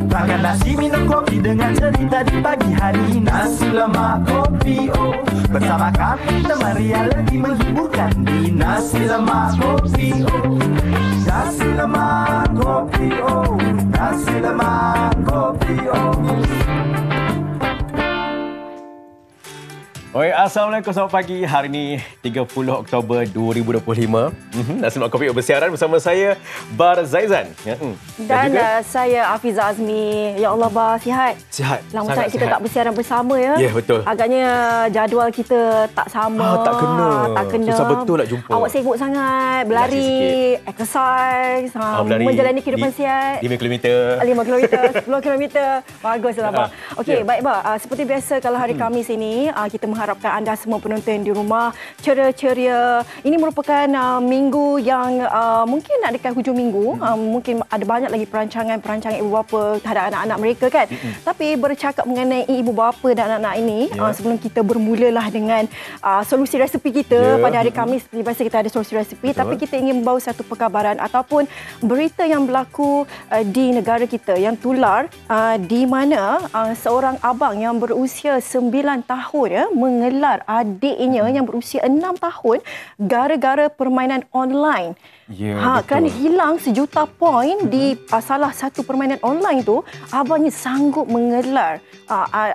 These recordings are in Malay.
Makan nasi minum kopi dengan cerita di pagi hari. Nasi lemak kopi bersama kami teman realiti menghiburkan di Nasi lemak kopi Nasi lemak kopi Nasi lemak kopi Oi, Assalamualaikum, selamat pagi. Hari ini 30 Oktober 2025. Nasi lemak kopi bersiaran bersama saya Bar Zaizan. Dan saya Afizah Azmi. Ya Allah, Bar, sihat? Sihat. Lama sangat kita tak bersiaran bersama ya. Ya, betul. Agaknya jadual kita tak sama. Tak kena. Tak kena. Susah betul nak jumpa. Awak sibuk sangat. Berlari, exercise, berlari menjalani kehidupan sihat. 5 km. 5 km, 10 km. Baguslah, Bar. Okey, baik, Bar. Seperti biasa kalau hari Khamis ini, kita mengharapkan anda semua penonton di rumah ceria-ceria. Ini merupakan minggu yang mungkin nak dekat hujung minggu. Mungkin ada banyak lagi perancangan ibu bapa terhadap anak-anak mereka kan. Tapi bercakap mengenai ibu bapa dan anak-anak ini, sebelum kita bermulalah dengan solusi resepi kita pada hari Khamis. Seperti biasa kita ada solusi resepi. Tapi kita ingin membawa satu perkabaran ataupun berita yang berlaku di negara kita yang tular, di mana seorang abang yang berusia 9 tahun mengelar adiknya yang berusia 6 tahun gara-gara permainan online. Kerana hilang sejuta poin di salah satu permainan online tu, abangnya sanggup mengelar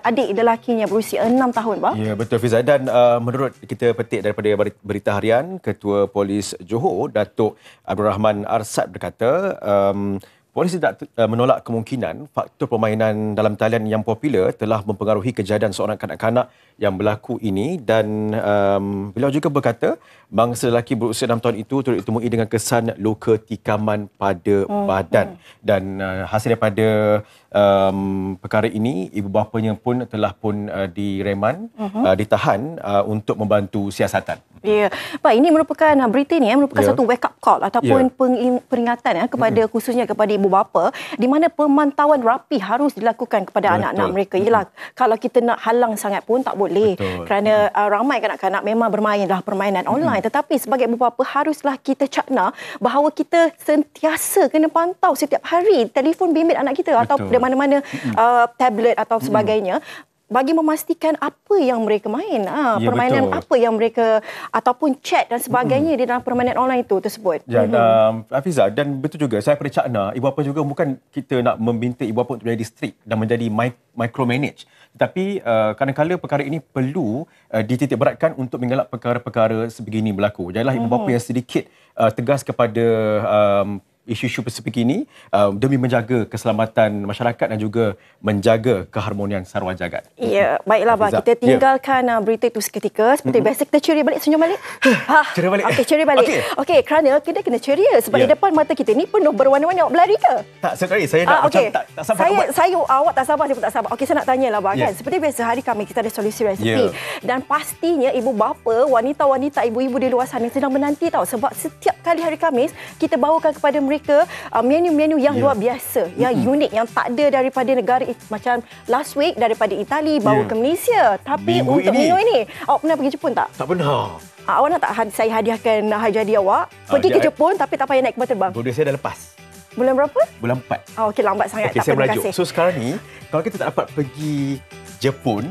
adik lelakinya berusia 6 tahun, Bang. Ya, betul, Fiza. Dan menurut kita petik daripada berita harian, Ketua Polis Johor, Datuk Abdul Rahman Arsad berkata, polis tidak menolak kemungkinan faktor permainan dalam talian yang popular telah mempengaruhi kejadian seorang kanak-kanak yang berlaku ini, dan beliau juga berkata mangsa lelaki berusia 6 tahun itu turut ditemui dengan kesan luka tikaman pada badan, dan hasil daripada perkara ini ibu bapanya pun telah direman, ditahan untuk membantu siasatan. Ya, Pak, ini merupakan berita ini merupakan satu wake up call ataupun peringatan kepada khususnya kepada ibu bapa, di mana pemantauan rapi harus dilakukan kepada anak-anak mereka. Yalah, kalau kita nak halang sangat pun tak boleh. Kerana ramai kanak-kanak memang bermainlah permainan online, tetapi sebagai ibu bapa haruslah kita cakna bahawa kita sentiasa kena pantau setiap hari telefon bimbit anak kita atau di mana-mana tablet atau sebagainya, bagi memastikan apa yang mereka main, permainan apa yang mereka ataupun chat dan sebagainya di dalam permainan online itu tersebut. Ya, Hafizah, dan betul juga saya pada cakna ibu bapa juga bukan kita nak meminta ibu bapa untuk menjadi strict dan menjadi micromanage, tetapi kadang-kadang perkara ini perlu dititik beratkan untuk mengelak perkara-perkara sebegini berlaku. Janganlah ibu bapa yang sedikit tegas kepada isu-isu seperti ini demi menjaga keselamatan masyarakat dan juga menjaga keharmonian sarwa jagat. Ya, baiklah, Abang. Kita tinggalkan berita itu seketika. Seperti biasa, kita ceria balik, senyum balik. Ceria balik. Okey, ceria balik. Okey, kerana kita kena ceria sebab di depan mata kita ni penuh berwarna-warni. Awak berlari ke? Tak, sekali. Saya nak macam tak sabar. Awak tak sabar, saya pun tak sabar. Okey, saya nak tanyalah, Abang, kan. Seperti biasa, hari kami kita ada solusi resepi. Dan pastinya ibu bapa, wanita-wanita, ibu-ibu di luar sana sedang menanti tahu, sebab setiap kali hari Khamis kita bawakan kepada mereka menu-menu yang luar biasa, yang unik, yang tak ada daripada negara. Macam last week daripada Itali bawa ke Malaysia. Tapi minggu ini awak pernah pergi Jepun tak? Tak pernah. Awak nak tak saya hadiahkan hadiah awak pergi ke Jepun tapi tak payah naik kapal terbang? Bodoh saya dah lepas. Bulan berapa? Bulan 4. Okey, lambat sangat. Okay, tak saya apa, merajuk. terima kasih. So sekarang ni kalau kita tak dapat pergi Jepun,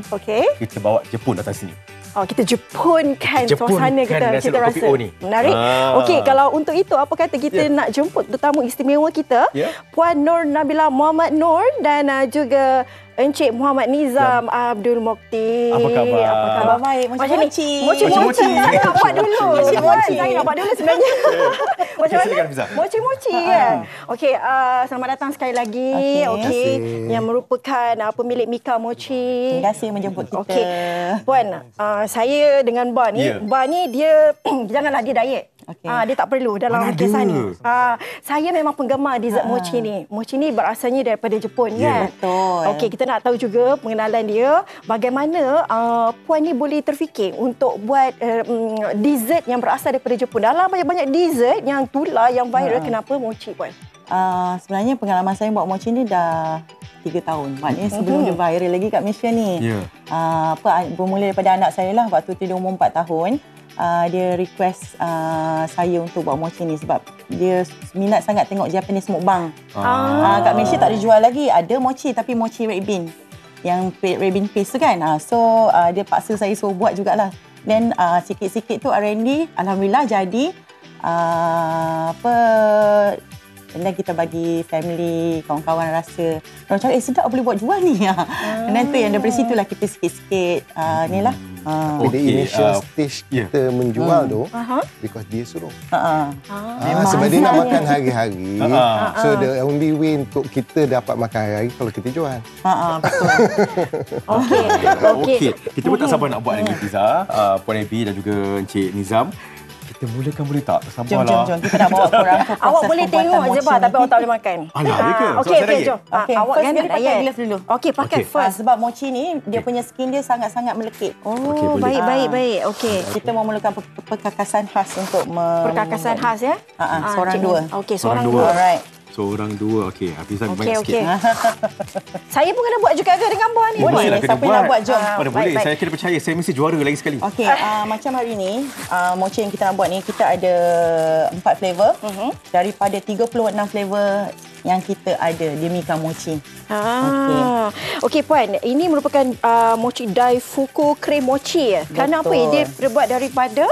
kita bawa Jepun datang sini. Kita Jepunkan suasana kita rasa. Menarik. Okey, kalau untuk itu apa kata kita nak jemput tetamu istimewa kita, Puan Nur Nabila Muhammad Nur dan juga Encik Muhammad Nizam Abdul Mokti. Apa khabar? Apa khabar? Baik, mochi-mochi. Mochi-mochi. Saya nak buat dulu. Mochi-mochi. Saya nak buat dulu sebenarnya. Macam mana? Mochi-mochi kan? Okey, selamat datang sekali lagi. Okey, yang merupakan pemilik Mika Mochi. Terima kasih menjemput kita. Okey. Puan, saya dengan Bar ni, Bar ni dia janganlah dia diet. Dia tak perlu dalam kisah ni. Saya memang penggemar dessert mochi ni. Mochi ni berasalnya daripada Jepun kan? Betul. Okey, kita nak tahu juga pengenalan dia. Bagaimana Puan ni boleh terfikir untuk buat dessert yang berasal daripada Jepun. Dalam banyak-banyak dessert yang tular, yang viral, kenapa mochi, Puan? Sebenarnya pengalaman saya buat mochi ni dah 3 tahun. Maknanya sebelum dia viral lagi kat Malaysia ni. Bermula daripada anak saya lah waktu dia umur 4 tahun. dia request saya untuk buat mochi ni sebab dia minat sangat tengok Japanese mukbang. Kat Malaysia tak ada jual lagi. Ada mochi tapi mochi red bean. Yang red bean paste tu kan. So dia paksa saya suruh buat jugalah. Then sikit-sikit tu R&D alhamdulillah jadi. Dan kita bagi family, kawan-kawan rasa orang cakap sedap boleh buat jual ni. Dan tu yang daripada situlah kita sikit-sikit ni lah. The initial stage kita menjual tu because dia suruh. Sebab dia nak makan hari-hari. So the only way untuk kita dapat makan hari-hari kalau kita jual. Betul. Okey. Kita pun tak sabar nak buat ni pizza. Puan Abby dan juga Encik Nizam. Kita mulakan boleh tak? Sabarlah. Jom. Kita nak bawa korang ke proses Awak boleh tengok je bah, tapi awak tak boleh makan. Alah, ya ke? Okey, jom. Awak first kan kali pakai glove dulu. Okey, pakai first. Sebab mochi ni dia punya skin dia sangat-sangat melekit. Oh, baik. Okey. Kita memerlukan perkakasan khas untuk Perkakasan khas ya? seorang dua. Okey, seorang dua. dua. Alright. Seorang dua. Okey, Hafizah banyak Okey. sikit. Saya pun kena buat juga ke dengan bah ni? Boleh. lah, kena Siapa yang nak buat, jom. Mana boleh. baik. Saya kena percaya. Saya mesti juara lagi sekali. Okey, macam hari ni, mochi yang kita nak buat ni, kita ada 4 flavor. Daripada 36 flavor yang kita ada di Mika Mochi. Okey Puan, ini merupakan mochi Daifuku cream mochi ya. Kerana apa ya? Dia terbuat daripada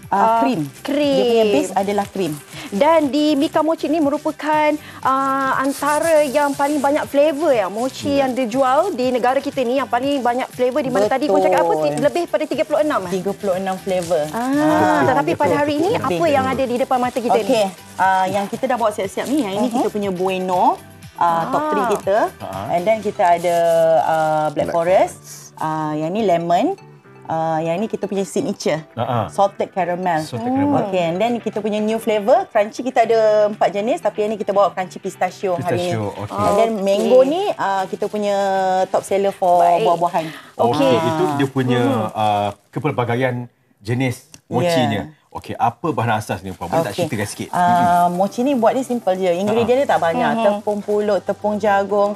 Krim. Dia punya base adalah krim. Dan di Mika Mochi ni merupakan antara yang paling banyak flavor ya. Mochi yang dijual di negara kita ni yang paling banyak flavor di mana tadi Puan cakap apa? Lebih pada 36 36 flavor. Tetapi pada hari ini apa yang ada di depan mata kita ni? Okey, yang kita dah buat siap-siap ni, yang ini kita punya Bueno, top 3 kita. And then kita ada Black Forest, yang ni lemon. Yang ni kita punya signature salted caramel. Okay, and then kita punya new flavor crunchy, kita ada 4 jenis tapi yang ni kita bawa crunchy pistachio hari ni. And then mango ni kita punya top seller for buah-buahan. Okey, itu dia punya kepelbagaian jenis mochinya. Okey, apa bahan asas ni Puan? Boleh tak ceritakan sikit? Mochi ni buat dia simple je. Ingredient dia tak banyak. Tepung pulut, tepung jagung,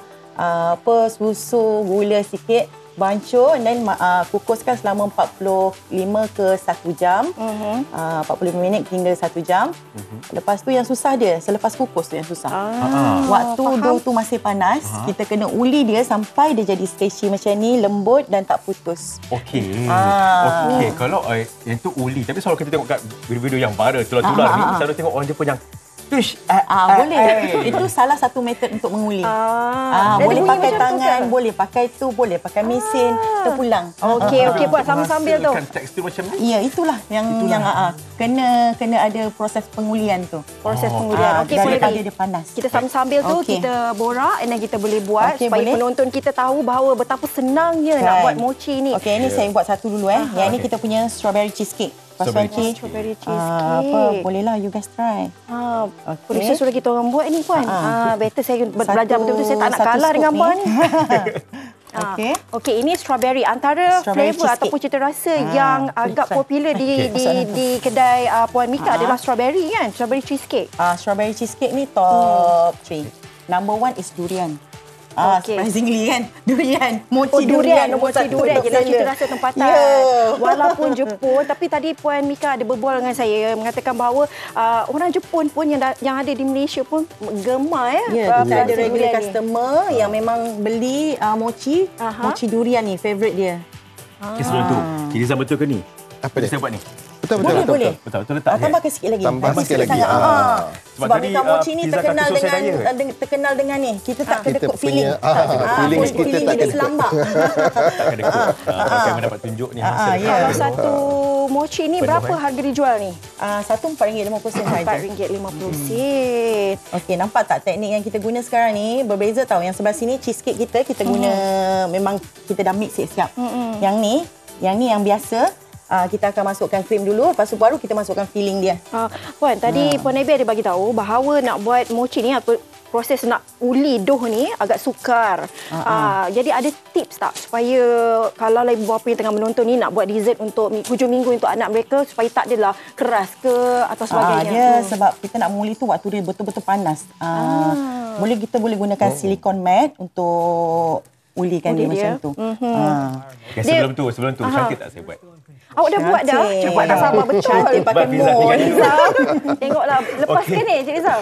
susu, gula sikit. Bancuh dan kukuskan selama 45 ke 1 jam. 45 minit hingga 1 jam. Lepas tu yang susah dia, selepas kukus tu yang susah. Waktu dough tu masih panas, kita kena uli dia sampai dia jadi stretchy macam ni, lembut dan tak putus. Okey. Okey, kalau yang tu uli, tapi selalu kita tengok kat video-video yang viral tular-tular ni, selalu tengok orang Jepun yang boleh. Itu salah satu metod untuk menguli. Boleh pakai tangan, boleh pakai tu, boleh pakai mesin, terpulang. Okey, buat sambil-sambil tu. Tekstur macam ni. Ya, itulah yang kena ada proses pengulian tu. Proses pengulian. Okey, daripada dia panas. Kita sambil-sambil tu kita borak dan kita boleh buat supaya penonton kita tahu bahawa betapa senangnya nak buat mochi ni. Okey, ini saya buat satu dulu Yang ini kita punya strawberry cheesecake. Strawberry cheesecake. Bolehlah you guys try. Producer suruh kita orang buat ni Puan. Better saya belajar betul-betul, saya tak nak kalah dengan Puan ni. Okey, ini strawberry antara flavor ataupun cita rasa yang agak popular di kedai Puan Mika adalah strawberry kan? Strawberry cheesecake. Strawberry cheesecake ni top 3. Number 1 is durian. Surprisingly kan, durian. Mochi durian. Mochi durian je lah cita rasa tempatan. Walaupun Jepun, tapi tadi Puan Mika ada berbual dengan saya mengatakan bahawa orang Jepun pun yang ada di Malaysia pun gemar kita ada regular customer yang memang beli mochi durian ni favourite dia. Okay, sebelum tu, Nizam betul ke ni? Apa dia? Saya buat ni. Boleh. Betul letak. Tambahkan sikit lagi. Tambah sikit lagi. Sebab Mika Mochi ni terkenal dengan ni. Kita tak kedekut feeling. Feeling kita tak kedekut. Selambak. Tak kedekut. Akan mendapat tunjuk ni hasil. Kalau satu mochi ni berapa harga dijual ni? Satu RM4.50 saja. RM4.50. Okey, nampak tak teknik yang kita guna sekarang ni berbeza tau. Yang sebelah sini cheesecake kita guna memang kita dah mix siap. Yang ni yang biasa. Kita akan masukkan krim dulu, lepas tu baru kita masukkan filling dia. Puan, tadi Puan Abby ada bagi tahu bahawa nak buat mochi ni proses nak uli dough ni agak sukar. Jadi ada tips tak supaya kalau ibu bapa yang tengah menonton ni nak buat dessert untuk hujung minggu untuk anak mereka supaya tak adalah keras ke atau sebagainya? Sebab kita nak menguli tu waktu dia betul-betul panas. Kita boleh gunakan silicone mat untuk ulikan dia macam tu. Okay, sebelum tu cantik tak saya buat? Awak dah buat dah? Cepat tak sabar betul. Cantik pakai Fiza mood. tinggal dulu. Tengoklah. Lepas ke ni, Cik Nizam?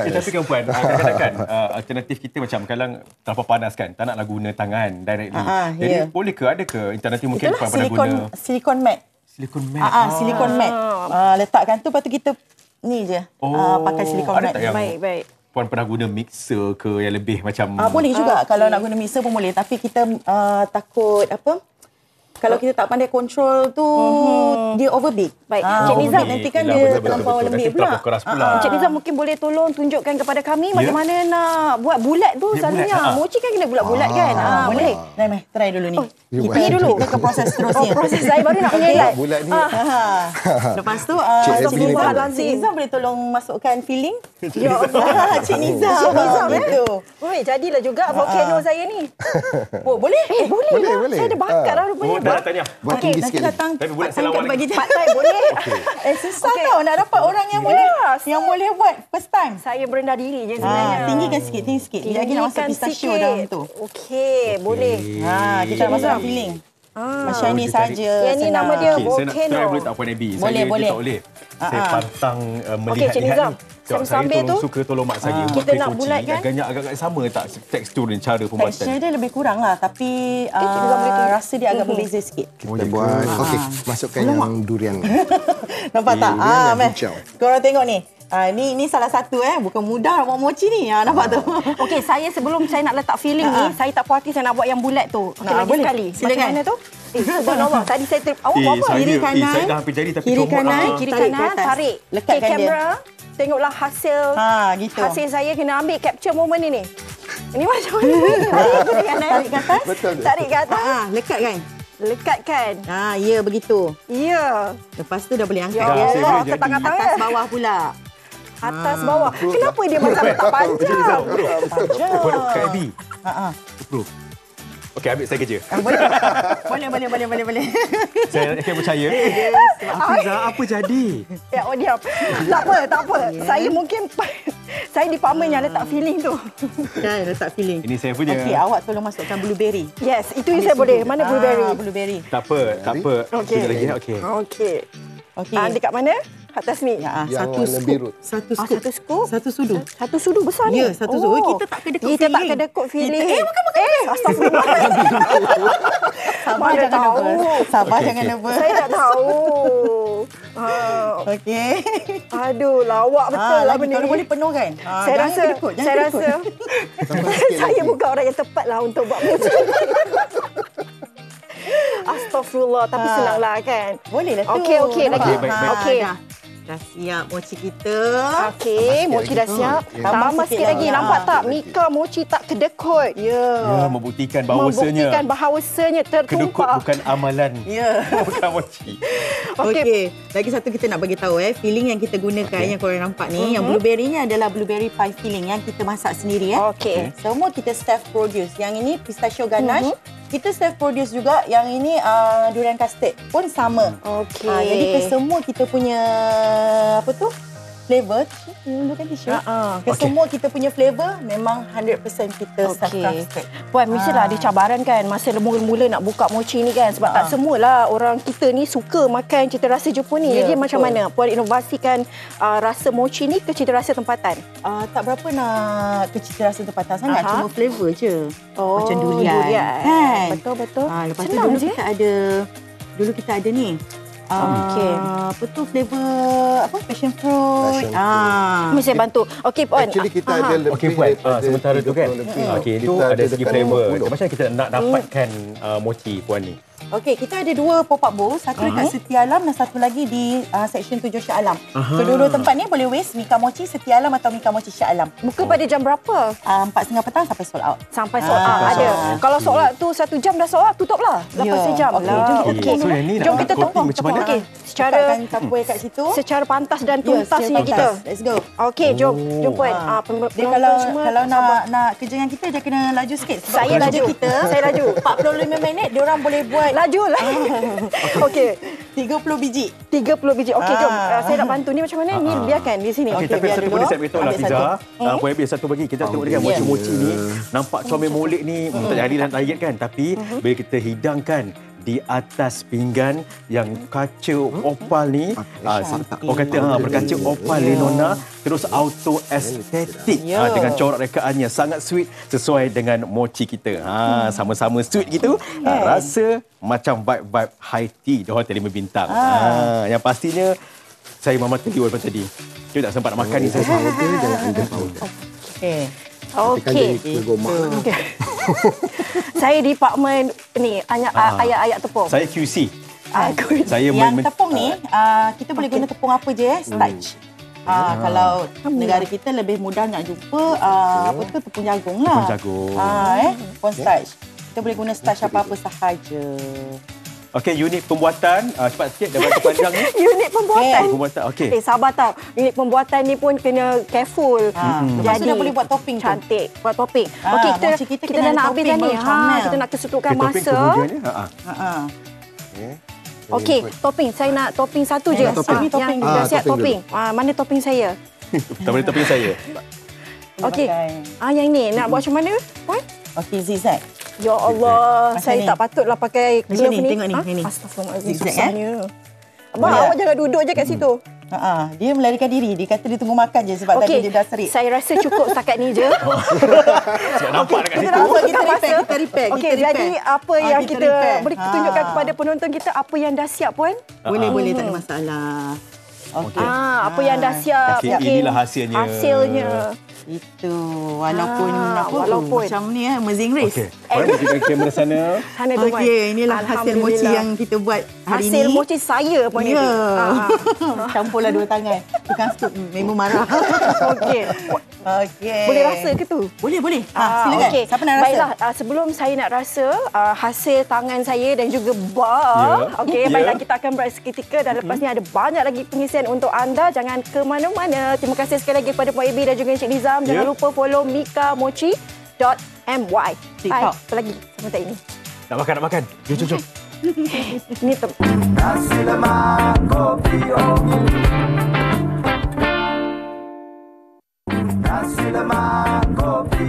Tapi kan Puan, kadang-kadang alternatif kita macam kadang terlalu panas kan, tak naklah guna tangan directly. Jadi boleh ke, ada ke alternatif mungkin Itulah Puan pernah guna silikon mat. silikon mat? Silikon mat. Letakkan tu, lepas tu kita ni je. Pakai silikon mat. Ada tak yang Baik. Puan pernah guna mixer ke yang lebih macam Boleh juga. Kalau nak guna mixer pun boleh. Tapi kita takut apa? Kalau kita tak pandai kontrol tu, dia overbake. Baik. Cik Nizam, nanti kan Yelah, dia betul, terlampau betul. lembik Nanti terlalu pula. keras pula. Cik Nizam mungkin boleh tolong tunjukkan kepada kami macam mana nak buat bulat tu selalunya. Mochi kan kena bulat-bulat kan? Boleh. Boleh. Try dulu ni. Kita dulu. Kita ke proses seterusnya. Proses saya baru nak mengelak. Bulat ni. Lepas tu, Cik Abby ni Cik Nizam boleh tolong masukkan filling? Ya Allah. Cik Nizam. Cik Nizam, Gitu. Oi, jadilah juga volcano saya ni. Boleh? Boleh lah. boleh. Saya ada bakat lah rupanya. Oh, dah tanya. Buat tinggi Nanti sikit. datang Tapi bulat selawat lagi. bagi Pat Thai boleh. susah tau nak dapat orang yang boleh buat first time. Saya berendah diri je sebenarnya. Tinggikan sikit. Dia lagi nak masuk pistachio dalam tu. Okey, boleh. Kita nak masukkan filling. Macam ni saja. Yang ni nama dia Okey, saya nak volcano. try boleh tak Puan Abby? Boleh, Saya boleh. tak boleh. Saya pantang Cik melihat-lihat Nizam, ni. Sebab saya sambil tu, suka tolong mak saya. kita nak bulatkan. Agak-agak sama tak tekstur dan cara pembuatan? Tekstur dia lebih kurang lah. Tapi rasa dia agak berbeza sikit. Kita buat. Okey, masukkan yang durian. Nampak tak? Durian yang Meh. hijau. Korang tengok ni. Ni salah satu bukan mudah nak buat mochi ni. Nampak tu? Okey, saya sebelum saya nak letak filling ni, saya tak puas hati saya nak buat yang bulat tu. Okey, lagi boleh. sekali. Silakan. Macam mana tu? Subhanallah. Tadi saya awak buat apa? Kiri kanan. Saya dah hampir jadi tapi Kiri comot kanan. lah. Kiri Tarik ke kanan, atas. tarik. Lekatkan Okey, dia. kamera. Tengoklah hasil. Gitu. Hasil saya kena ambil capture moment ini. Ini macam mana? Tarik ke kanan. Tarik ke atas. Betul. Tarik ke atas. Lekat kan? Lekatkan. Ya begitu. Ya. Lepas tu dah boleh angkat Ya Dah, dia. saya boleh Allah, jadi. ke tangan-tangan. Atas bawah pula. Atas bawah. Kenapa dia macam tak panjang? Puan Kak Abby. Approve. Okey, ambil saya kerja. Boleh. Saya akan percaya. Hafiza, apa jadi? Ya, diam. Tak apa. Saya mungkin saya department yang letak filling tu. Kan letak filling. Ini saya punya. Okey, awak tolong masukkan blueberry. Yes, itu yang saya boleh. Mana blueberry? Blueberry. Tak apa. Okey. Sekejap lagi. Okey. Okey. Okey. Dekat mana? Atas ni. Yang Satu warna scoop. biru. Satu Ah, scoop. satu scoop? Satu sudu. Satu sudu besar ni? Ya, satu sudu. Kita tak kedekut Kita tak filling. kedekut filling. Makan. Astagfirullah. Sabar Mana jangan tahu. nervous. Sabar Okey, jangan okey. nervous. Saya tak tahu. Okey. Aduh, lawak betul lah Lagi benda kalau ni. boleh penuh kan? Saya rasa, saya bukan orang yang tepat lah untuk buat mochi. Astagfirullah, tapi senanglah kan. Boleh lah tu. Okey, lagi. Baik, baik. Okey. Dah siap mochi kita. Okey, mochi dah siap. Tambah sikit lagi. Nampak tak? Mika mochi tak kedekut. Ya, membuktikan bahawasanya Membuktikan bahawasanya kedekut tertumpah. bukan amalan. Ya. Bukan mochi. Okey. Lagi satu kita nak bagi tahu filling yang kita gunakan yang korang nampak ni, yang blueberry ni adalah blueberry pie filling yang kita masak sendiri Okey. Semua kita self produce. Yang ini pistachio ganache. Kita self produce juga. Yang ini durian custard pun sama. Okey. Jadi semua kita punya flavor kan tisu. Semua kita punya flavor memang 100% kita self crafted. Puan, mestilah ada cabaran kan masa mula-mula nak buka mochi ni kan. Sebab tak semualah orang kita ni suka makan cita rasa Jepun ni. Ya, Jadi betul. macam mana Puan inovasikan rasa mochi ni ke cita rasa tempatan? Tak berapa nak ke cita rasa tempatan sangat. Aha. Cuma flavor je. Oh, Macam durian. durian. Kan? Betul-betul. Lepas tu Senang dulu je. kita ada ni. Okey. Apa tu flavor passion fruit. Passion Mesti saya bantu. Okey, Puan. Actually kita ada lebih Okey Puan, daripada sementara tu kan. 30 lebih. Okey, itu Kita ada segi dekat flavor. 50. Macam mana kita nak dapatkan mochi Puan ni? Okey, kita ada 2 pop-up bowl. Satu dekat Setia Alam dan satu lagi di section 7 Shah Alam. Kedua-dua tempat ni boleh waste Mika Mochi Setia Alam atau Mika Mochi Shah Alam. Buka pada jam berapa? 4:30 petang sampai sold out. Sampai sold out ada. Kalau sold out tu 1 jam dah sold out, tutup lah. Lepas Ya. sejam Okey, lah. jom kita Okey. So, yang ni nak Jom kita coating tengok macam mana? Okey. Secara Secara tapue kat situ. secara pantas dan tuntas secara ni kita. pantas. Let's go. Okey, jom Puan. Dia kalau nak kerja dengan kita dia kena laju sikit. Sebab Saya kerja laju. kita Saya laju. 45 minit dia orang boleh buat Laju lah. Okey. 30 biji. 30 biji. Okey, jom. Saya nak bantu ni macam mana? Ni biarkan di sini. Okey, Okey, tapi biar satu dulu. boleh saya beritahu lah Ambil Fiza. satu. Puan biar satu bagi. Kita tengok dia kan mochi-mochi ni nampak comel molek ni tak jadi nak diet kan. Tapi bila kita hidangkan di atas pinggan yang kaca opal ni. Orang kata berkaca opal Lenona, terus auto estetik dengan corak rekaannya sangat sweet sesuai dengan mochi kita. Sama-sama sweet gitu. Rasa macam vibe high tea di hotel 5 bintang. Yang pastinya saya memang tergiur daripada tadi. Saya tak sempat nak makan ni saya. Okey. Saya department ni ayat-ayat tepung. Saya QC. Saya yang tepung ni kita boleh guna tepung apa je starch. Kalau negara kita lebih mudah nak jumpa tepung jagung lah. Tepung jagung. Tepung starch. Kita boleh guna starch apa-apa sahaja. Okey, unit pembuatan cepat sikit dah berapa panjang ni? Unit pembuatan. Okey. Sabar tau. Unit pembuatan ni pun kena careful. Jadi dah boleh buat topping cantik. Buat topping. Okey, kita dah nak habis dah ni. Kita nak kesutukan masa. Okey, topping. Saya nak topping satu je. Topping. Dah siap topping. Mana topping saya? Tak boleh topping saya. Okey. Yang ni nak buat macam mana? Puan? Okey, zigzag. Ya Allah, saya tak patutlah pakai glove ni. Tengok ni. Astaghfirullahaladzim, susahnya. Abang, awak jangan duduk je kat situ. Dia melarikan diri. Dia kata dia tunggu makan je sebab tadi dia dah serik. Saya rasa cukup setakat ni je. Sebab nampak dekat situ. Kita repair. Okey, jadi apa yang kita boleh tunjukkan kepada penonton kita apa yang dah siap, Puan? Boleh, tak ada masalah. Okey. Apa yang dah siap. Inilah hasilnya. Itu walaupun macam ni Amazing Race. Okey. Pergi kamera sana. Okey, inilah hasil mochi yang kita buat hari ni. Hasil mochi saya pun ni. Campurlah 2 tangan. Tukang scoop memang marah. Okey. Boleh rasa ke tu? Boleh. Silakan. Okay. Siapa nak rasa? Baiklah, sebelum saya nak rasa hasil tangan saya dan juga bar. Okey, baiklah kita akan berehat seketika dan lepas ni ada banyak lagi pengisian untuk anda. Jangan ke mana-mana. Terima kasih sekali lagi kepada Puan Ebi dan juga Encik Nizam. Jangan lupa follow mikamochi.my. Apa lagi sama tak ini? Nak makan. Jom. Ini Nasi lemak kopi Nasi lemak kopi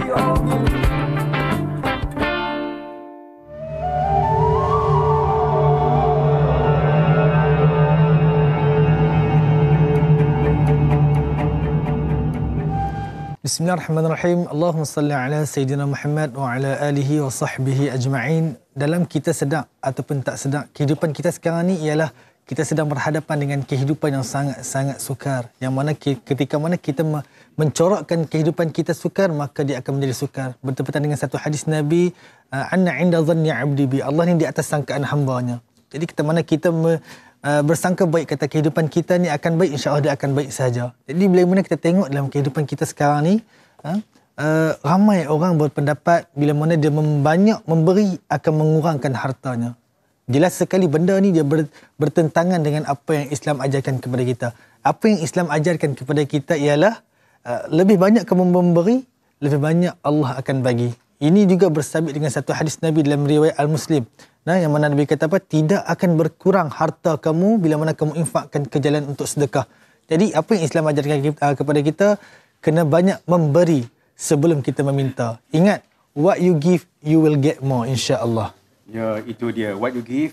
Bismillahirrahmanirrahim. Allahumma salli ala Sayyidina Muhammad wa ala alihi wa sahbihi ajma'in. Dalam kita sedar ataupun tak sedar, kehidupan kita sekarang ni ialah kita sedang berhadapan dengan kehidupan yang sangat-sangat sukar. Yang mana ketika mana kita mencorakkan kehidupan kita sukar, maka dia akan menjadi sukar. Bertepatan dengan satu hadis Nabi, anna inda dhanni 'abdi bi. Allah ni di atas sangkaan hamba-Nya. Jadi kita bersangka baik kata kehidupan kita ni akan baik, insya-Allah dia akan baik saja. Jadi bila mana kita tengok dalam kehidupan kita sekarang ni, ramai orang berpendapat bila mana dia banyak memberi akan mengurangkan hartanya. Jelas sekali benda ni dia bertentangan dengan apa yang Islam ajarkan kepada kita. Apa yang Islam ajarkan kepada kita ialah lebih banyak kamu memberi, lebih banyak Allah akan bagi. Ini juga bersabit dengan satu hadis Nabi dalam riwayat Al-Muslim. Yang mana Nabi kata apa? Tidak akan berkurang harta kamu bila mana kamu infakkan ke jalan untuk sedekah. Jadi apa yang Islam ajarkan kepada kita, kena banyak memberi sebelum kita meminta. Ingat, what you give, you will get more, insya-Allah. Ya, itu dia. What you give,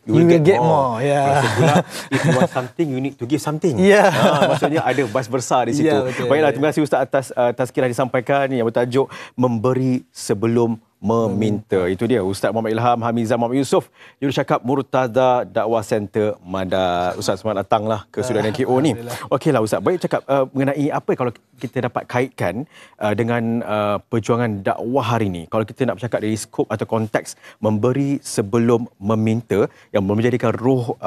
you will get more. Ya. Pula, if you want something, you need to give something. Ya. Maksudnya ada bas besar di situ. Ya, betul. Baiklah, terima kasih Ustaz atas tazkirah disampaikan yang bertajuk Memberi Sebelum Meminta. Itu dia Ustaz Muhammad Ilham Hamizah Muhammad Yusof, Jurucakap Murtaza Dakwah Center Madar. Ustaz, selamat datanglah ke Sudan KO ni. Okeylah Ustaz, baik cakap mengenai apa kalau kita dapat kaitkan dengan perjuangan dakwah hari ini. Kalau kita nak bercakap dari skop atau konteks memberi sebelum meminta yang menjadikan roh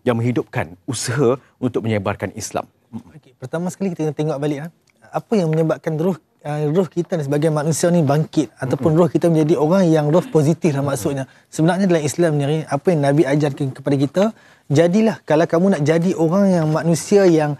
yang menghidupkan usaha untuk menyebarkan Islam. Okay. Pertama sekali kita tengok balik apa yang menyebabkan roh kita sebagai manusia ni bangkit ataupun roh kita menjadi orang yang roh positif lah maksudnya. Sebenarnya dalam Islam ni apa yang Nabi ajarkan kepada kita, jadilah kalau kamu nak jadi orang yang manusia yang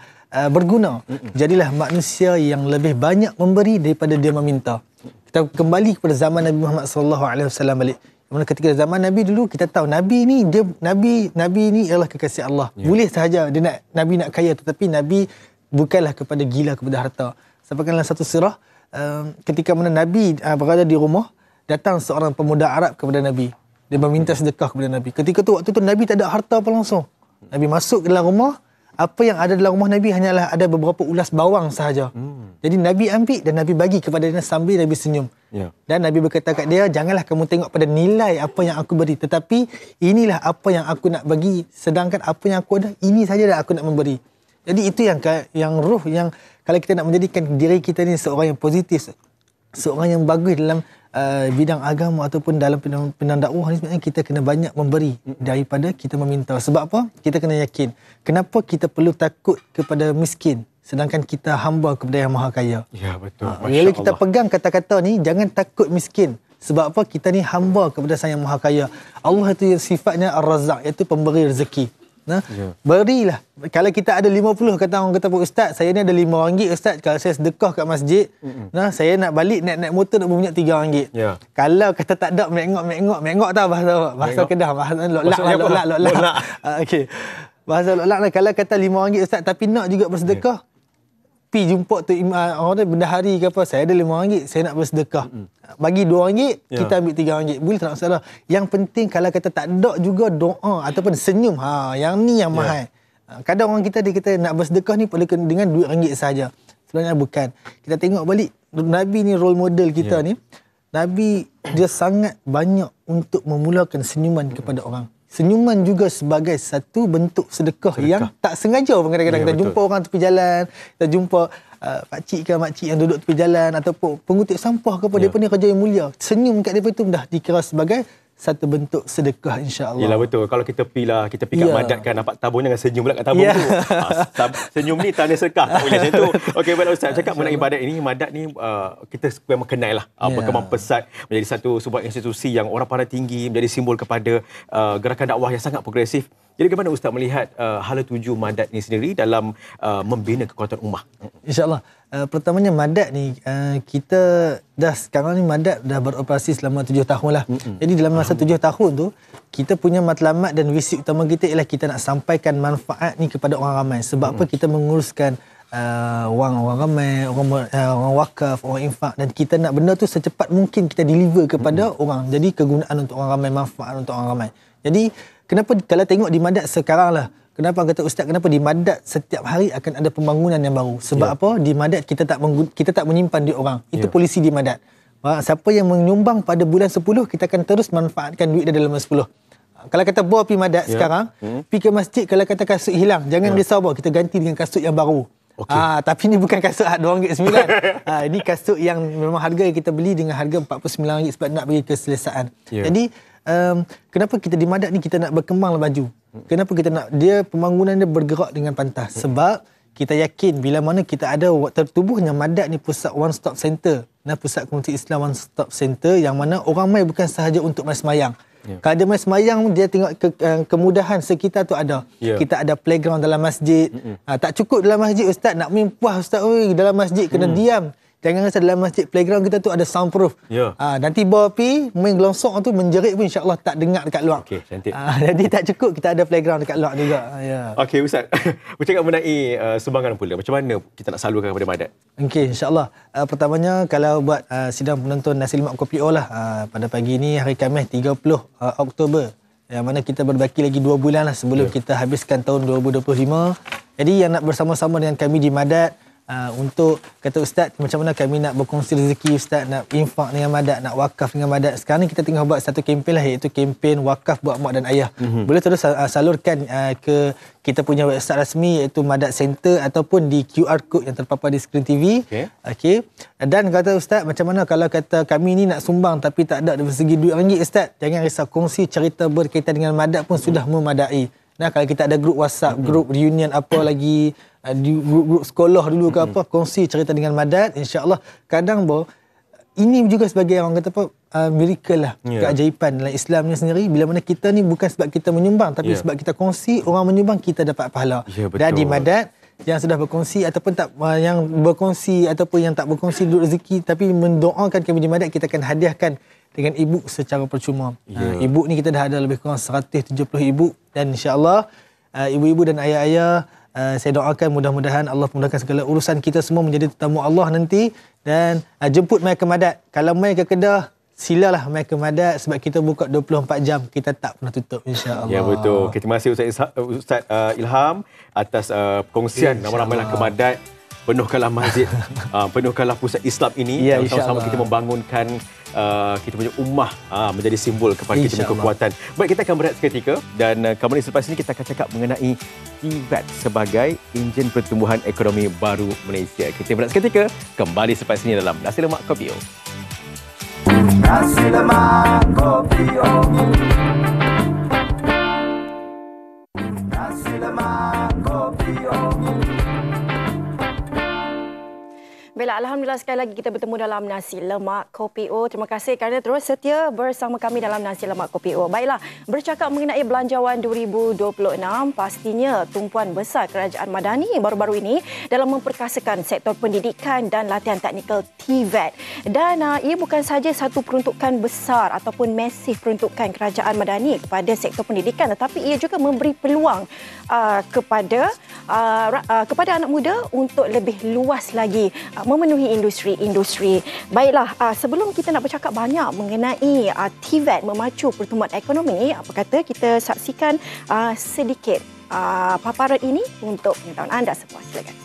berguna, jadilah manusia yang lebih banyak memberi daripada dia meminta. Kita kembali kepada zaman Nabi Muhammad sallallahu alaihi wasallam balik. Mana ketika zaman Nabi dulu kita tahu Nabi ni ni ialah kekasih Allah. Boleh sahaja dia Nabi nak kaya, tetapi Nabi bukanlah kepada gila kepada harta. Sebabkan dalam satu surah ketika mana Nabi berada di rumah, datang seorang pemuda Arab kepada Nabi. Dia meminta sedekah kepada Nabi. Ketika tu, waktu tu Nabi tak ada harta apa langsung. Nabi masuk ke dalam rumah, apa yang ada dalam rumah Nabi hanyalah ada beberapa ulas bawang sahaja. Jadi Nabi ambil dan Nabi bagi kepada dia sambil Nabi senyum. Dan Nabi berkata kat dia, janganlah kamu tengok pada nilai apa yang aku beri, tetapi inilah apa yang aku nak bagi, sedangkan apa yang aku ada, ini saja yang aku nak memberi. Jadi itu yang ruh, yang kalau kita nak menjadikan diri kita ni seorang yang positif, seorang yang bagus dalam bidang agama ataupun dalam bidang dakwah ni, sebenarnya kita kena banyak memberi daripada kita meminta. Sebab apa? Kita kena yakin. Kenapa kita perlu takut kepada miskin sedangkan kita hamba kepada Yang Maha Kaya? Ya, betul. Bila kita pegang kata-kata ni, jangan takut miskin. Sebab apa? Kita ni hamba kepada Sang Yang Maha Kaya. Allah itu sifatnya Ar-Razzaq, iaitu pemberi rezeki. Berilah. Kalau kita ada 50, kata orang kata, Ustaz, saya ni ada RM5 Ustaz, kalau saya sedekah kat masjid, saya nak balik naik motor nak berminyak RM3. Kalau kata tak ada, mengok tahu bahasa Kedah, bahasa lok-lak. Okey. Bahasa lok-lak lah. Kalau kata RM5 Ustaz, tapi nak juga bersedekah, pi jumpa tu orang tu bendahari ke apa, saya ada RM5, saya nak bersedekah. Bagi RM2, kita ambil RM3. Boleh tak, masalah. Yang penting kalau kata tak ada juga doa ataupun senyum, yang ni yang mahal. Kadang orang kita dia kata nak bersedekah ni boleh dengan duit RM1 saja. Sebenarnya bukan. Kita tengok balik Nabi ni role model kita ni. Nabi dia sangat banyak untuk memulakan senyuman kepada orang. Senyuman juga sebagai satu bentuk sedekah yang tak sengaja pun kadang-kadang kita jumpa orang tepi jalan, kita jumpa pakcik ke makcik yang duduk tepi jalan ataupun pengutip sampah ke apa, dia pun ni kerja yang mulia. Senyum kat dia tu dah dikira sebagai satu bentuk sedekah, insya-Allah. Yalah, betul. Kalau kita pergi kat Madat kan, nampak tabung, jangan senyum pula kat tabung tu. Senyum ni tanda sedekah, tak boleh macam tu. Okey, baiklah Ustaz, cakap mengenai Madat ini, Madat ni kita memang kenal lah Perkembangan Pesat menjadi satu sebuah institusi yang orang pandang tinggi, menjadi simbol kepada gerakan dakwah yang sangat progresif. Jadi bagaimana Ustaz melihat hala tuju Madat ni sendiri dalam membina kekuatan ummah? InsyaAllah. Pertamanya Madat ni, kita dah sekarang ni Madat dah beroperasi selama 7 tahun lah. Jadi dalam masa 7 tahun tu, kita punya matlamat dan visi utama kita ialah kita nak sampaikan manfaat ni kepada orang ramai. Sebab apa? Kita menguruskan orang ramai, orang wakaf, orang infak, dan kita nak benda tu secepat mungkin kita deliver kepada orang. Jadi kegunaan untuk orang ramai, manfaat untuk orang ramai. Jadi kenapa kalau tengok di Madat sekarang lah, kenapa kata Ustaz, kenapa di Madat setiap hari akan ada pembangunan yang baru? Sebab apa? Di Madat kita tak menyimpan duit orang. Itu polisi di Madat. Siapa yang menyumbang pada bulan 10, kita akan terus manfaatkan duit dia dalam bulan 10. Kalau kata bawa pergi Madat sekarang, pergi ke masjid, kalau kata kasut hilang, jangan risau bawa, kita ganti dengan kasut yang baru. Tapi ni bukan kasut RM2.9. Ini kasut yang memang harga yang kita beli dengan harga RM49 sebab nak bagi keselesaan. Jadi kenapa kita di Madat ni kita nak berkembang maju? Kenapa kita nak dia pembangunan dia bergerak dengan pantas? Sebab kita yakin bila mana kita ada tertubuhnya Madat ni pusat one stop center, pusat komuniti Islam one stop center, yang mana orang mai bukan sahaja untuk mai semayang. Kalau dia mai semayang, dia tengok kemudahan sekitar tu ada. Kita ada playground dalam masjid. Tak cukup dalam masjid Ustaz, nak main puas Ustaz, dalam masjid kena diam. Jangan rasa dalam masjid playground kita tu ada soundproof. Nanti bawa pergi main gelongsong tu menjerit pun insya-Allah tak dengar dekat luar. Okey, cantik. Jadi tak cukup, kita ada playground dekat luar juga. Okey Ustaz, bercakap mengenai sumbangan pula. Macam mana kita nak salurkan kepada Madat? Okey, insya-Allah. Pertamanya kalau buat sidang penonton Nasi Lemak Kopi O lah, pada pagi ni hari Khamis 30 Oktober. Yang mana kita berbaki lagi 2 bulan lah sebelum kita habiskan tahun 2025. Jadi yang nak bersama-sama dengan kami di Madat, untuk kata Ustaz, macam mana kami nak berkongsi rezeki Ustaz, nak infak dengan Madat, nak wakaf dengan Madat. Sekarang ni kita tengah buat satu kempen lah, iaitu kempen wakaf buat mak dan ayah. Boleh terus salurkan ke kita punya website rasmi, iaitu Madat Center, ataupun di QR code yang terpapar di skrin TV. Okey. Dan kata Ustaz, macam mana kalau kata kami ni nak sumbang tapi tak ada dari segi duit RM1 Ustaz, jangan risau, kongsi cerita berkaitan dengan Madat pun sudah memadai. Kalau kita ada grup WhatsApp, grup reunion apa lagi, grup sekolah dulu ke apa, kongsi cerita dengan Madat, insya-Allah. Kadang ini juga sebagai orang kata apa, miracle lah, keajaiban dalam Islamnya sendiri, bila mana kita ni bukan sebab kita menyumbang, tapi sebab kita kongsi, orang menyumbang, kita dapat pahala. Dan di Madat yang sudah berkongsi ataupun tak, yang berkongsi ataupun yang tak berkongsi duduk rezeki tapi mendoakan kami di Madat, kita akan hadiahkan dengan ibu secara percuma. Ibu ni kita dah ada lebih kurang 170 ibu, dan insya-Allah ibu-ibu dan ayah-ayah, saya doakan mudah-mudahan Allah memudahkan segala urusan kita semua menjadi tetamu Allah nanti, dan jemput mai ke Madat. Kalau mai ke Kedah, silalah mai ke Madat sebab kita buka 24 jam. Kita tak pernah tutup, insya-Allah. Ya, betul. Terima kasih Ustaz Ilham atas perkongsian. Ramai-ramailah ke Madat, penuhkanlah masjid, penuhkanlah pusat Islam ini. Ya, sama-sama kita membangunkan kita punya ummah menjadi simbol kepada kita punya kekuatan. Baik, kita akan berehat seketika dan kembali selepas ini kita akan cakap mengenai TVET sebagai enjin pertumbuhan ekonomi baru Malaysia. Kita berehat seketika, kembali selepas ini dalam Nasi Lemak Kopi O. Nasi Lemak Kopi O. Nasi Lemak Kopi O. Baiklah, alhamdulillah sekali lagi kita bertemu dalam Nasi Lemak Kopi O. Terima kasih kerana terus setia bersama kami dalam Nasi Lemak Kopi O. Baiklah, bercakap mengenai Belanjawan 2026, pastinya tumpuan besar Kerajaan Madani baru-baru ini dalam memperkasakan sektor pendidikan dan latihan teknikal TVET. Dan ia bukan sahaja satu peruntukan besar ataupun masif peruntukan Kerajaan Madani kepada sektor pendidikan, tetapi ia juga memberi peluang kepada anak muda untuk lebih luas lagi memenuhi industri-industri. Baiklah, sebelum kita nak bercakap banyak mengenai TVET memacu pertumbuhan ekonomi, apa kata kita saksikan sedikit paparan ini untuk pengetahuan anda semua. Silakan.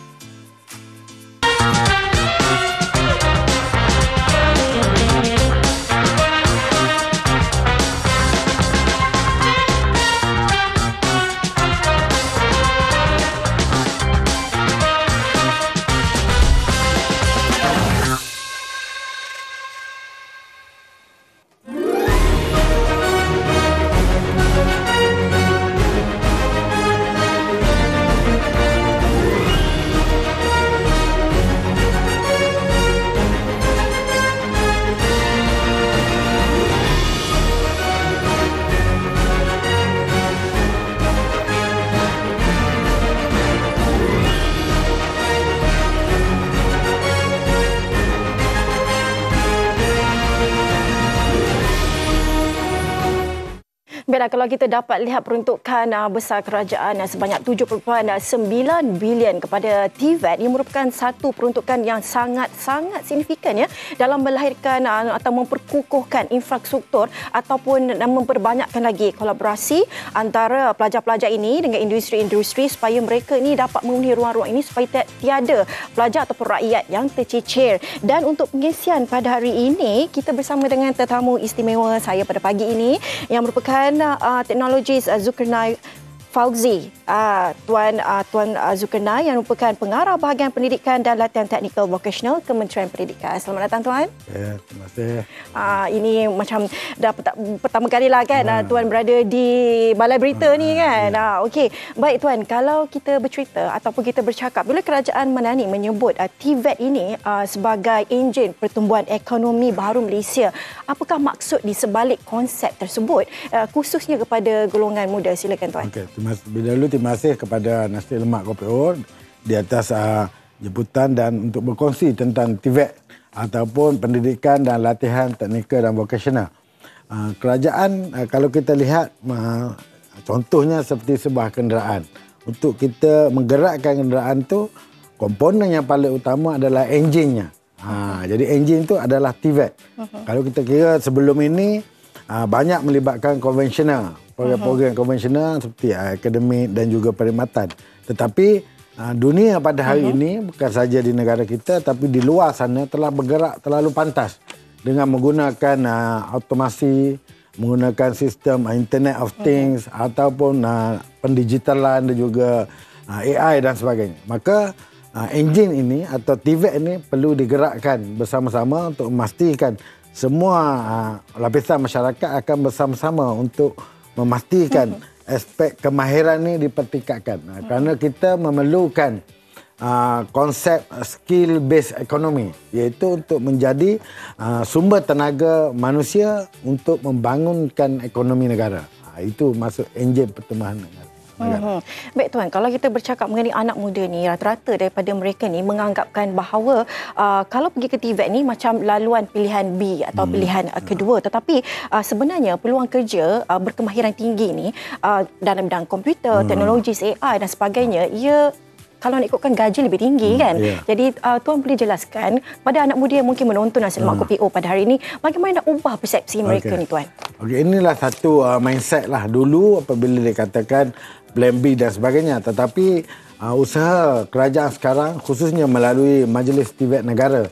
Baiklah, kalau kita dapat lihat peruntukan besar kerajaan sebanyak 7.9 bilion kepada TVET, ia merupakan satu peruntukan yang sangat-sangat signifikan ya dalam melahirkan atau memperkukuhkan infrastruktur ataupun memperbanyakkan lagi kolaborasi antara pelajar-pelajar ini dengan industri-industri supaya mereka ini dapat memenuhi ruang-ruang ini supaya tiada pelajar ataupun rakyat yang tercicir. Dan untuk pengisian pada hari ini, kita bersama dengan tetamu istimewa saya pada pagi ini yang merupakan teknologis Zulkarnain Fauzi. Tuan Zulkarnain yang merupakan pengarah bahagian pendidikan dan latihan teknikal vocational Kementerian Pendidikan. Selamat datang Tuan. Ya, terima kasih. Ini macam dah pertama kali lah kan Tuan berada di balai berita ni kan. Okey, baik Tuan, kalau kita bercerita ataupun kita bercakap bila Kerajaan Madani menyebut TVET ini sebagai enjin pertumbuhan ekonomi baru Malaysia, apakah maksud di sebalik konsep tersebut khususnya kepada golongan muda? Silakan Tuan. Okey, terima kasih kepada Nasi Lemak Kopi O di atas jemputan dan untuk berkongsi tentang TVET ataupun pendidikan dan latihan teknikal dan vocational. Kerajaan kalau kita lihat contohnya seperti sebuah kenderaan. Untuk kita menggerakkan kenderaan tu, komponen yang paling utama adalah enjinnya. Jadi enjin tu adalah TVET. Kalau kita kira sebelum ini banyak melibatkan konvensional. Program-program konvensional seperti akademik dan juga perkhidmatan. Tetapi dunia pada hari ini bukan saja di negara kita tapi di luar sana telah bergerak terlalu pantas dengan menggunakan automasi, menggunakan sistem Internet of Things ataupun pendigitalan dan juga AI dan sebagainya. Maka enjin ini atau TVET ini perlu digerakkan bersama-sama untuk memastikan semua lapisan masyarakat akan bersama-sama untuk memastikan aspek kemahiran ini dipertingkatkan. Kerana kita memerlukan konsep skill based economy, iaitu untuk menjadi sumber tenaga manusia untuk membangunkan ekonomi negara. Itu maksud enjin pertumbuhan negara. Baik Tuan, kalau kita bercakap mengenai anak muda ni, rata-rata daripada mereka ni menganggapkan bahawa kalau pergi ke TVET ni macam laluan pilihan B atau pilihan kedua. Tetapi sebenarnya peluang kerja berkemahiran tinggi ni dalam bidang komputer, teknologi AI dan sebagainya, ia kalau nak ikutkan gaji lebih tinggi kan. Jadi tuan boleh jelaskan pada anak muda yang mungkin menonton Nasi Lemak Kopi O pada hari ini, bagaimana nak ubah persepsi mereka ni tuan? Okey, inilah satu mindset lah dulu apabila dikatakan plan B dan sebagainya. Tetapi usaha kerajaan sekarang khususnya melalui Majlis TVET Negara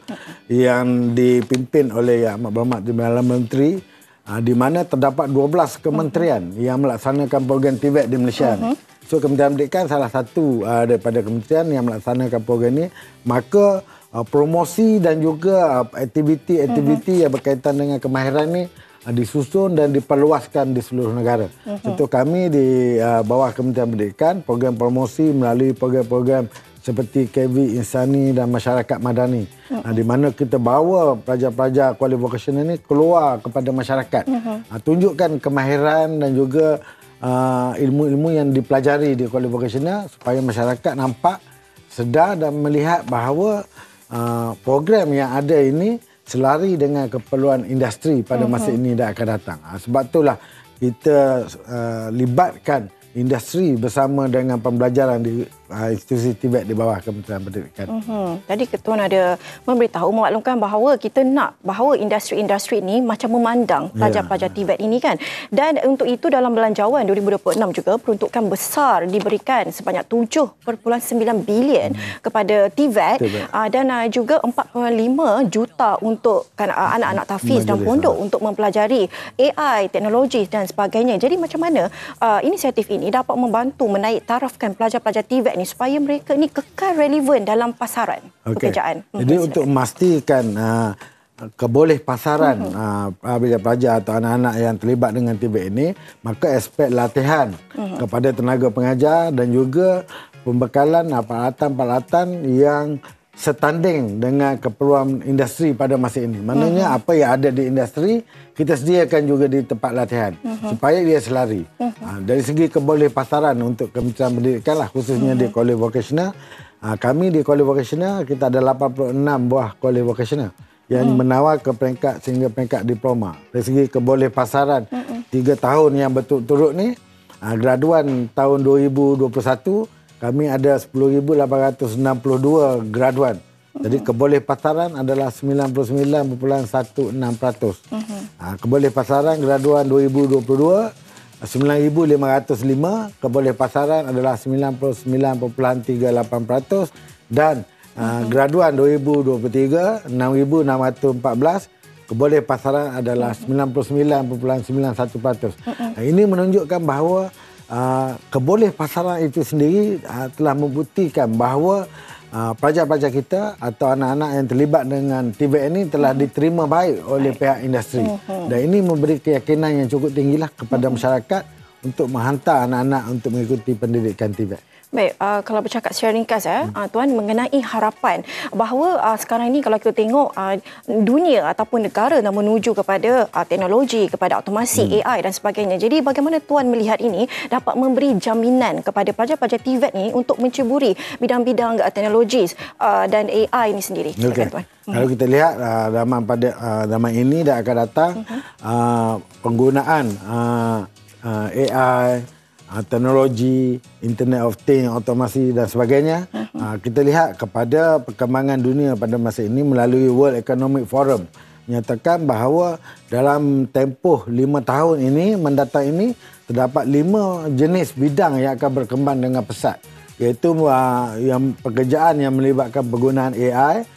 yang dipimpin oleh Amat Berhormat Perdana Menteri, di mana terdapat 12 kementerian yang melaksanakan program TVET di Malaysia. So Kementerian Pendidikan salah satu daripada kementerian yang melaksanakan program ini. Maka promosi dan juga aktiviti-aktiviti yang berkaitan dengan kemahiran ini disusun dan diperluaskan di seluruh negara. Contoh kami di bawah Kementerian Pendidikan, program promosi melalui program-program seperti KV Insani dan Masyarakat Madani, di mana kita bawa pelajar-pelajar kuali vocational ini keluar kepada masyarakat, tunjukkan kemahiran dan juga ilmu-ilmu yang dipelajari di kuali vocational supaya masyarakat nampak, sedar dan melihat bahawa program yang ada ini selari dengan keperluan industri pada masa ini dan akan datang. Sebab itulah kita libatkan industri bersama dengan pembelajaran di institusi TVET di bawah Kementerian Pendidikan. Tadi Ketuan ada memberitahu, memaklumkan bahawa kita nak bahawa industri-industri ini macam memandang pelajar-pelajar TVET ini kan. Dan untuk itu dalam belanjawan 2026 juga peruntukan besar diberikan sebanyak 7.9 bilion kepada TVET dan juga 4.5 juta untuk anak-anak tahfiz dan pondok untuk mempelajari AI, teknologi dan sebagainya. Jadi macam mana inisiatif ini dapat membantu menaik tarafkan pelajar-pelajar TVET ni supaya mereka ni kekal relevan dalam pasaran pekerjaan. Jadi untuk memastikan keboleh pasaran pelajar-pelajar atau anak-anak yang terlibat dengan TVET ini, maka aspek latihan kepada tenaga pengajar dan juga pembekalan peralatan-peralatan yang setanding dengan keperluan industri pada masa ini. Maknanya apa yang ada di industri kita sediakan juga di tempat latihan supaya dia selari. Dari segi keboleh pasaran untuk Kementerian Pendidikan lah, khususnya di kuali vocational, kami di kuali vocational kita ada 86 buah kuali vocational yang menawar ke peringkat sehingga peringkat diploma. Dari segi keboleh pasaran 3 tahun yang berturut-turut ni, graduan tahun 2021 kami ada 10,862 graduan. Jadi keboleh pasaran adalah 99.16%. Keboleh pasaran graduan 2022 9,505, keboleh pasaran adalah 99.38% dan graduan 2023 6,614, keboleh pasaran adalah 99.91%. Ini menunjukkan bahawa keboleh pasaran itu sendiri telah membuktikan bahawa pelajar-pelajar kita atau anak-anak yang terlibat dengan TVET ini telah diterima baik oleh pihak industri. Dan ini memberi keyakinan yang cukup tinggilah kepada masyarakat untuk menghantar anak-anak untuk mengikuti pendidikan TVET. Baik, kalau bercakap secara ringkas Tuan, mengenai harapan bahawa sekarang ini kalau kita tengok dunia ataupun negara dah menuju kepada teknologi, kepada otomasi, AI dan sebagainya. Jadi bagaimana Tuan melihat ini dapat memberi jaminan kepada pelajar-pelajar TVET ini untuk menceburi bidang-bidang teknologi dan AI ini sendiri? Okay. Tuan. Kalau kita lihat zaman ini dan akan datang, penggunaan AI, teknologi, Internet of Things, otomasi dan sebagainya, kita lihat kepada perkembangan dunia pada masa ini melalui World Economic Forum menyatakan bahawa dalam tempoh 5 tahun ini mendatang ini terdapat 5 jenis bidang yang akan berkembang dengan pesat, iaitu yang pekerjaan yang melibatkan penggunaan AI,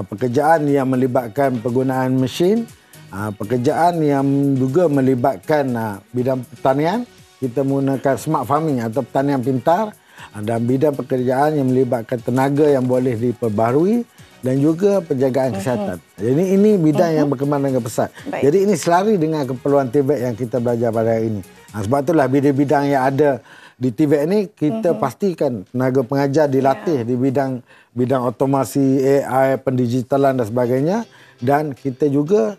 pekerjaan yang melibatkan penggunaan mesin, pekerjaan yang juga melibatkan bidang pertanian, kita menggunakan smart farming atau pertanian pintar, dan bidang pekerjaan yang melibatkan tenaga yang boleh diperbaharui dan juga penjagaan kesihatan. Jadi ini bidang yang berkembang dengan pesat. Jadi ini selari dengan keperluan TVET yang kita belajar pada hari ini. Sebab itulah bidang-bidang yang ada di TVET ini kita pastikan tenaga pengajar dilatih di bidang otomasi, AI, pendigitalan dan sebagainya, dan kita juga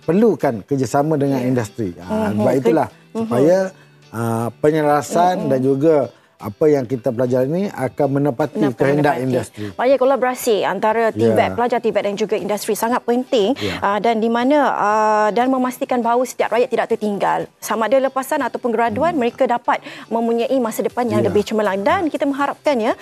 perlukan kerjasama dengan industri. Sebab itulah supaya penyelarasan dan juga apa yang kita pelajari ini akan menepati kehendak industri. Maknanya kolaborasi antara TVET, pelajar TVET dan juga industri sangat penting dan di mana dan memastikan bahawa setiap rakyat tidak tertinggal. Sama ada lepasan ataupun graduan, mereka dapat mempunyai masa depan yang lebih cemerlang. Dan kita mengharapkan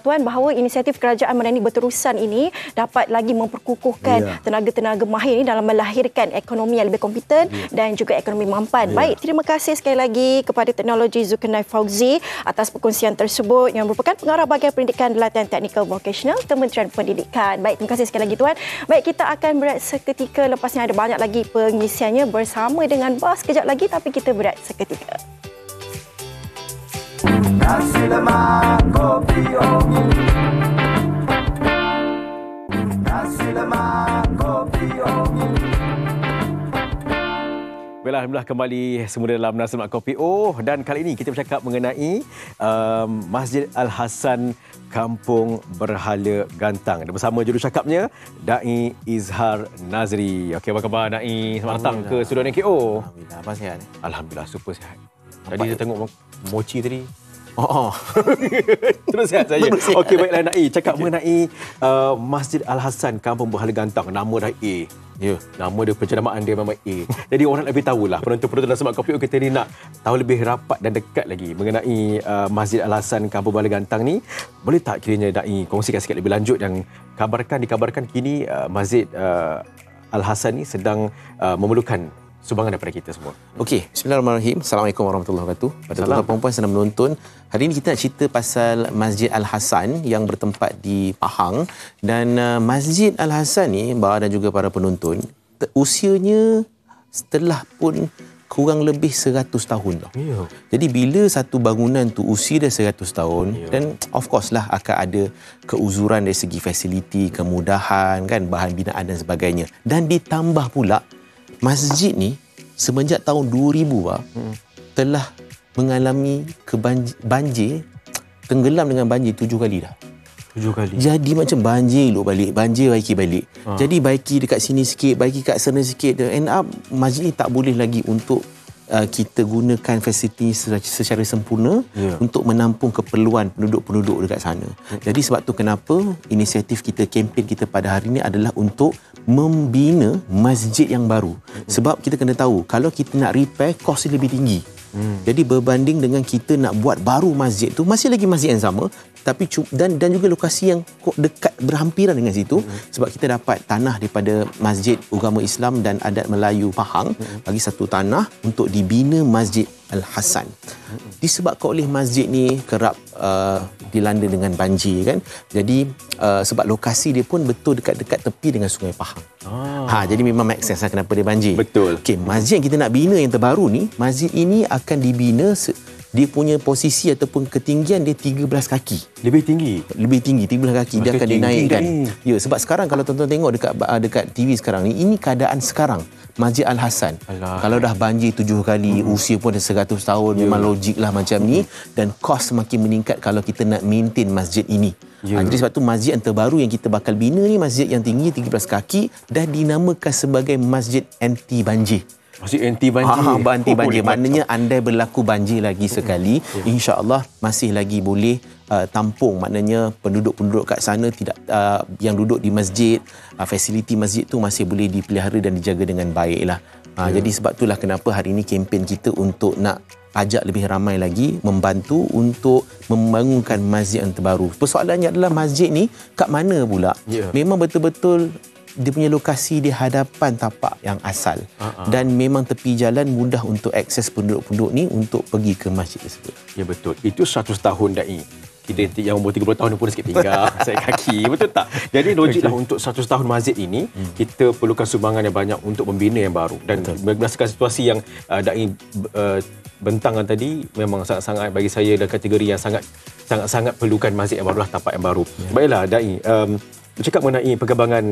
Tuan, bahawa inisiatif kerajaan Madani berterusan ini dapat lagi memperkukuhkan tenaga-tenaga mahir ini dalam melahirkan ekonomi yang lebih kompeten dan juga ekonomi mampan. Baik, terima kasih sekali lagi kepada Teknologi Zulkarnain Fauzi atas perkongsian tersebut yang merupakan pengarah bahagian pendidikan dan latihan teknikal vocational Kementerian Pendidikan. Baik, terima kasih sekali lagi Tuan. Baik, kita akan berehat seketika, lepasnya ada banyak lagi pengisiannya bersama dengan BAS kejap lagi, tapi kita berehat seketika. Nasi lemak kopi Nasi lemak kopi Baiklah, alhamdulillah kembali semula dalam Nasi Lemak Kopi dan kali ini kita bercakap mengenai Masjid Al-Hasan Kampung Berhala Gantang. Dan bersama jurucakapnya Dai Izhar Nazri. Okey, apa khabar Dai? Selamat datang ke studio NKO. Alhamdulillah, apa sihat? Alhamdulillah, super sihat. Tadi saya tengok mochi tadi. Terus sihat saya. Okey, baiklah Dai, cakap mengenai Masjid Al-Hasan Kampung Berhala Gantang. Nama dah A. Ya, nama dia, pencenamaan dia memang A. Jadi orang lebih tahulah, penonton-penonton Nasi Lemak Kopi kita ni nak tahu lebih rapat dan dekat lagi mengenai Masjid Al-Hasan Kampung Berhala Gantang ni. Boleh tak kiranya Dai kongsikan sikit lebih lanjut yang dikabarkan kini Masjid Al-Hasan ni sedang memerlukan sumbangan daripada kita semua. Okey, bismillahirrahmanirrahim. Assalamualaikum warahmatullahi wabarakatuh. Pada tuan-tuan perempuan sedang menonton, hari ini kita nak cerita pasal Masjid Al-Hasan yang bertempat di Pahang. Dan Masjid Al-Hasan ni, Mbak dan juga para penonton, usianya setelah pun kurang lebih 100 tahun. Jadi bila satu bangunan tu usia dia 100 tahun, dan of course lah akan ada keuzuran dari segi fasiliti, kemudahan, kan, bahan binaan dan sebagainya. Dan ditambah pula masjid ni semenjak tahun 2000 telah mengalami banjir, tenggelam dengan banjir 7 kali dah. 7 kali. Jadi macam banjir elok balik, banjir baiki balik. Jadi baiki dekat sini sikit, baiki kat sana sikit. End up masjid ni tak boleh lagi untuk kita gunakan fasiliti secara sempurna untuk menampung keperluan penduduk-penduduk dekat sana. Jadi sebab tu kenapa inisiatif kita, kempen kita pada hari ini adalah untuk membina masjid yang baru. Sebab kita kena tahu, kalau kita nak repair, kos lebih tinggi. Jadi berbanding dengan kita nak buat baru masjid tu, masih lagi masjid yang sama, tapi dan juga lokasi yang dekat berhampiran dengan situ, sebab kita dapat tanah daripada Masjid Agama Islam dan Adat Melayu Pahang, bagi satu tanah untuk dibina Masjid Al-Hasan. Disebabkan oleh masjid ni kerap dilanda dengan banjir, kan. Jadi sebab lokasi dia pun betul dekat-dekat tepi dengan Sungai Pahang. Jadi memang make sense lah kenapa dia banjir. Betul. Okey, masjid yang kita nak bina yang terbaru ni, masjid ini akan dibina, dia punya posisi ataupun ketinggian dia 13 kaki. Lebih tinggi? Lebih tinggi, 13 kaki. Dia akan dinaikkan. Ya, sebab sekarang kalau tuan-tuan tengok dekat TV sekarang ni, ini keadaan sekarang. Masjid Al-Hasan. Kalau dah banjir 7 kali, usia pun dah 100 tahun, memang logik lah macam ni. Dan kos semakin meningkat kalau kita nak maintain masjid ini. Jadi sebab tu masjid yang terbaru yang kita bakal bina ni, masjid yang tinggi 13 kaki, dah dinamakan sebagai Masjid Anti Banjir. Masjid anti banjir. Anti banjir. Maknanya andai berlaku banjir lagi sekali, insya-Allah masih lagi boleh tampung. Maknanya penduduk-penduduk kat sana tidak yang duduk di masjid, fasiliti masjid tu masih boleh dipelihara dan dijaga dengan baiklah. Jadi sebab itulah kenapa hari ini kempen kita untuk nak ajak lebih ramai lagi membantu untuk membangunkan masjid yang terbaru. Persoalannya adalah masjid ni kat mana pula? Memang betul-betul dia punya lokasi di hadapan tapak yang asal. Dan memang tepi jalan, mudah untuk akses penduduk-penduduk ni untuk pergi ke masjid tersebut. Ya, betul. Itu 100 tahun Dai. Kita yang umur 30 tahun pun sikit tinggal saya kaki, betul tak? Jadi logiklah untuk 100 tahun masjid ini kita perlukan sumbangan yang banyak untuk membina yang baru. Dan berdasarkan situasi yang Dai bentangkan tadi, memang sangat-sangat bagi saya dalam kategori yang sangat-sangat perlukan masjid yang barulah, tapak yang baru. Baiklah Dai, bercakap mengenai perkembangan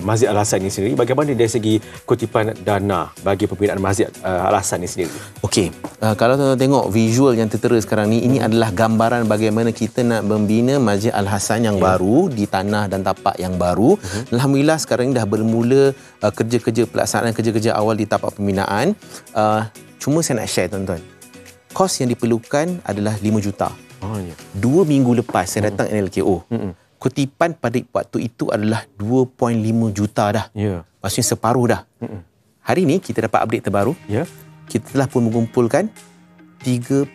Masjid Al-Hasan ini sendiri, bagaimana dari segi kutipan dana bagi pembinaan Masjid Al-Hasan ini sendiri? Okey, kalau tuan-tuan tengok visual yang tertera sekarang ni, ini adalah gambaran bagaimana kita nak membina Masjid Al-Hasan yang baru di tanah dan tapak yang baru. Alhamdulillah sekarang ini dah bermula pelaksanaan kerja-kerja awal di tapak pembinaan. Cuma saya nak share tuan-tuan, kos yang diperlukan adalah 5 juta. Oh, ya. 2 minggu lepas saya datang NLKO. Kutipan pada waktu itu adalah 2.5 juta dah. Ya. Maksudnya separuh dah. Hari ni kita dapat update terbaru. Ya. Kita telah pun mengumpulkan 3.1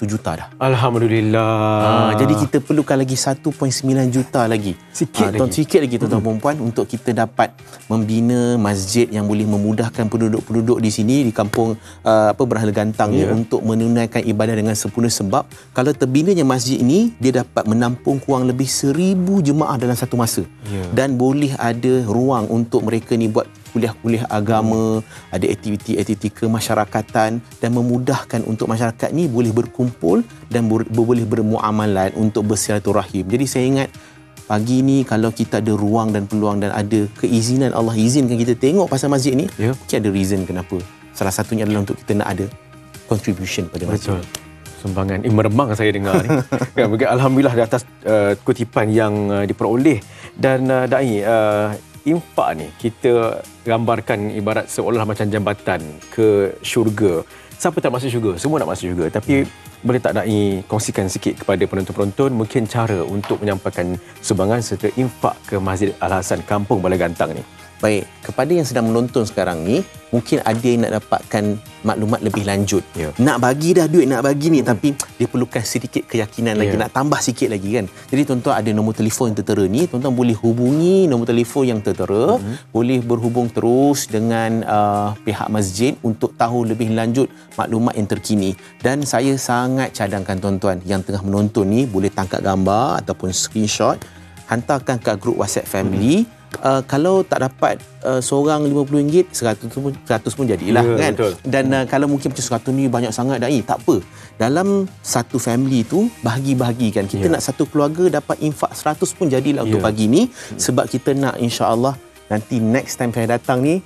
juta dah. Alhamdulillah. Jadi kita perlukan lagi 1.9 juta lagi. Sikit lagi tuan-tuan perempuan untuk kita dapat membina masjid yang boleh memudahkan penduduk-penduduk di sini di kampung Berhala Gantang ni untuk menunaikan ibadah dengan sempurna, sebab kalau terbinanya masjid ini dia dapat menampung kurang lebih 1,000 jemaah dalam satu masa. Dan boleh ada ruang untuk mereka ni buat kuliah-kuliah agama, ada aktiviti-aktiviti kemasyarakatan dan memudahkan untuk masyarakat ni boleh berkumpul dan boleh bermuamalat untuk bersilaturahim. Jadi saya ingat pagi ni kalau kita ada ruang dan peluang dan ada keizinan, Allah izinkan kita tengok pasal masjid ni, mungkin ada reason kenapa. Salah satunya adalah untuk kita nak ada contribution pada masjid. Betul. Sumbangan. Meremang saya dengar ni. Alhamdulillah di atas kutipan yang diperoleh. Dan Dai, infak ni kita gambarkan ibarat seolah macam jambatan ke syurga. Siapa tak masuk syurga? Semua nak masuk syurga. Tapi boleh tak Dai kongsikan sikit kepada penonton-penonton mungkin cara untuk menyampaikan sumbangan serta infak ke Masjid Al-Hasan Kampung Balai Gantang ni? Baik, kepada yang sedang menonton sekarang ni, mungkin ada yang nak dapatkan maklumat lebih lanjut. Nak bagi dah duit, nak bagi ni, tapi dia perlukan sedikit keyakinan lagi, nak tambah sikit lagi kan. Jadi tuan-tuan ada nombor telefon yang tertera ni, tuan-tuan boleh hubungi nombor telefon yang tertera, boleh berhubung terus dengan pihak masjid untuk tahu lebih lanjut maklumat yang terkini. Dan saya sangat cadangkan tuan-tuan yang tengah menonton ni boleh tangkap gambar ataupun screenshot, hantarkan ke grup WhatsApp family. Kalau tak dapat seorang RM50, 100 pun jadilah kan. Betul. Dan kalau mungkin macam 100 ni banyak sangat Dai, tak apa. Dalam satu family tu bahagi-bahagikan. Kita nak satu keluarga dapat infak 100 pun jadilah untuk pagi ni, sebab kita nak insya-Allah nanti next time saya datang ni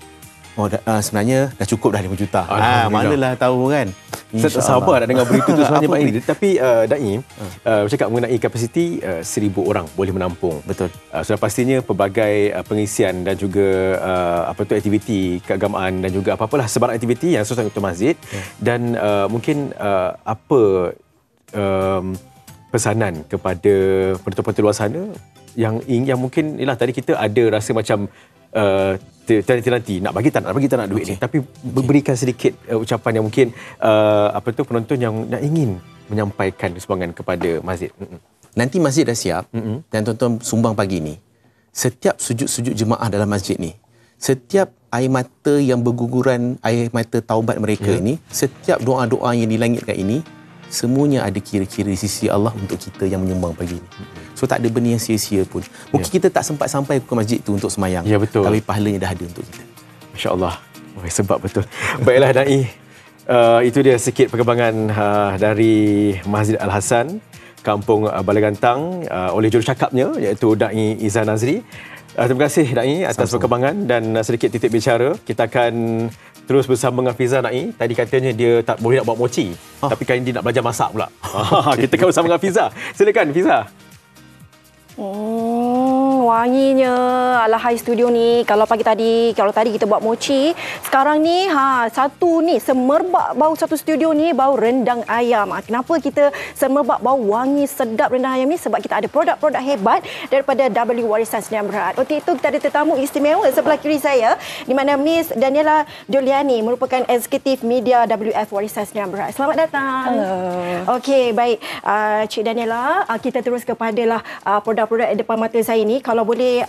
sebenarnya dah cukup dah 5 juta. Manalah tahu kan. Saya tak sabar nak dengar berita tu sebenarnya Pak Ini. Tapi Dai, bercakap mengenai kapasiti 1,000 orang boleh menampung. Betul. Sudah pastinya pelbagai pengisian dan juga aktiviti keagamaan dan juga apa-apalah sebarang aktiviti yang sesuai untuk masjid. Dan mungkin apa pesanan kepada penonton-penonton luar sana yang mungkin ialah tadi kita ada rasa macam nanti nak bagi tak nak duit ni, tapi berikan sedikit ucapan yang mungkin penonton yang nak ingin menyampaikan sumbangan kepada masjid. Nanti masjid dah siap dan tuan-tuan sumbang pagi ni. Setiap sujud-sujud jemaah dalam masjid ni, setiap air mata yang berguguran, air mata taubat mereka ni, setiap doa-doa yang dilangitkan ini, semuanya ada kira-kira di sisi Allah untuk kita yang menyumbang pagi ni. So tak ada benda yang sia-sia pun. Mungkin kita tak sempat sampai ke masjid tu untuk semayang. Ya, betul. Tapi pahalanya dah ada untuk kita. Masya-Allah. Sebab betul. Baiklah Dai. Itu dia sikit perkembangan dari Masjid Al-Hasan Kampung Balai Gantang oleh jurucakapnya iaitu Dai Izan Nazri. Terima kasih Dai atas perkembangan dan sedikit titik bicara. Kita akan terus bersama dengan Fiza Dai. Tadi katanya dia tak boleh nak buat mochi. Tapi kali ini dia nak belajar masak pula. Kita akan bersama dengan Fiza. Silakan Fiza. Wanginya alahai studio ni. Kalau tadi kita buat mochi, sekarang ni satu ni semerbak bau satu studio ni bau rendang ayam. Kenapa kita semerbak bau wangi sedap rendang ayam ni? Sebab kita ada produk-produk hebat daripada W Warisan Sdn Bhd. Untuk itu kita ada tetamu istimewa sebelah kiri saya, di mana Miss Daniela Doliani merupakan eksekutif media WF Warisan Sdn Bhd. Selamat datang. Hello. Okey, baik Cik Daniela, kita terus kepadalah produk-produk depan mata saya ni. Kalau boleh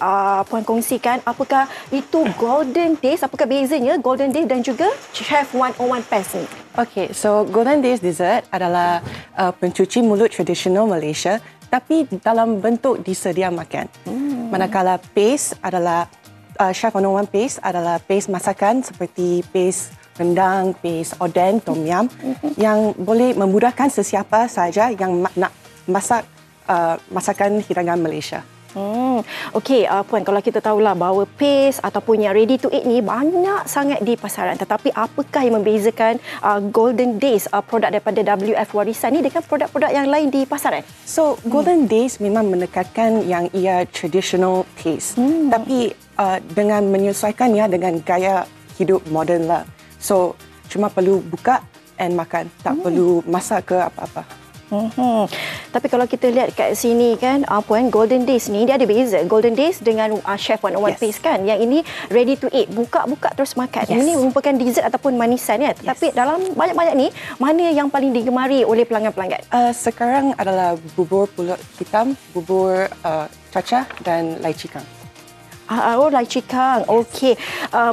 Puan kongsikan apakah itu Golden Days, apakah bezanya Golden Days dan juga Chef 101 Paste ni? Okay, so Golden Days dessert adalah pencuci mulut tradisional Malaysia tapi dalam bentuk disedia makan. Manakala paste adalah Chef 101 Paste adalah paste masakan seperti paste rendang, paste oden, tom yum yang boleh memudahkan sesiapa saja yang nak masak masakan hidangan Malaysia. Okey, Puan, kalau kita tahulah bahawa paste ataupun yang ready to eat ni banyak sangat di pasaran, tetapi apakah yang membezakan Golden Days produk daripada WF Warisan ni dengan produk-produk yang lain di pasaran? So, Golden Days memang menekankan yang ia traditional taste, tapi dengan menyesuaikannya dengan gaya hidup moden lah. So, cuma perlu buka and makan. Tak perlu masak ke apa-apa. Tapi kalau kita lihat kat sini kan, Puan, Golden Days ni dia ada beza. Golden Days dengan Chef 101 Pace kan. Yang ini ready to eat, buka-buka terus makan. Ini merupakan dessert ataupun manisan ya. Tapi dalam banyak-banyak ni, mana yang paling digemari oleh pelanggan-pelanggan? Sekarang adalah bubur pulut hitam, bubur cacah dan lychee kang. Lychee kang. Okey.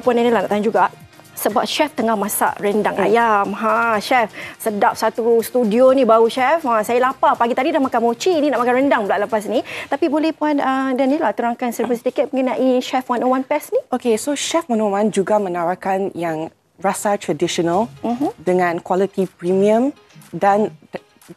Puan Daniela nak tanya juga. Sebab chef tengah masak rendang ayam. Chef, sedap satu studio ni bau chef. Saya lapar. Pagi tadi dah makan mochi, ni nak makan rendang pula lepas ni. Tapi boleh Puan Daniela terangkan sedikit mengenai Chef 101 Pace ni? Okey, so Chef 101 juga menawarkan yang rasa tradisional dengan kualiti premium dan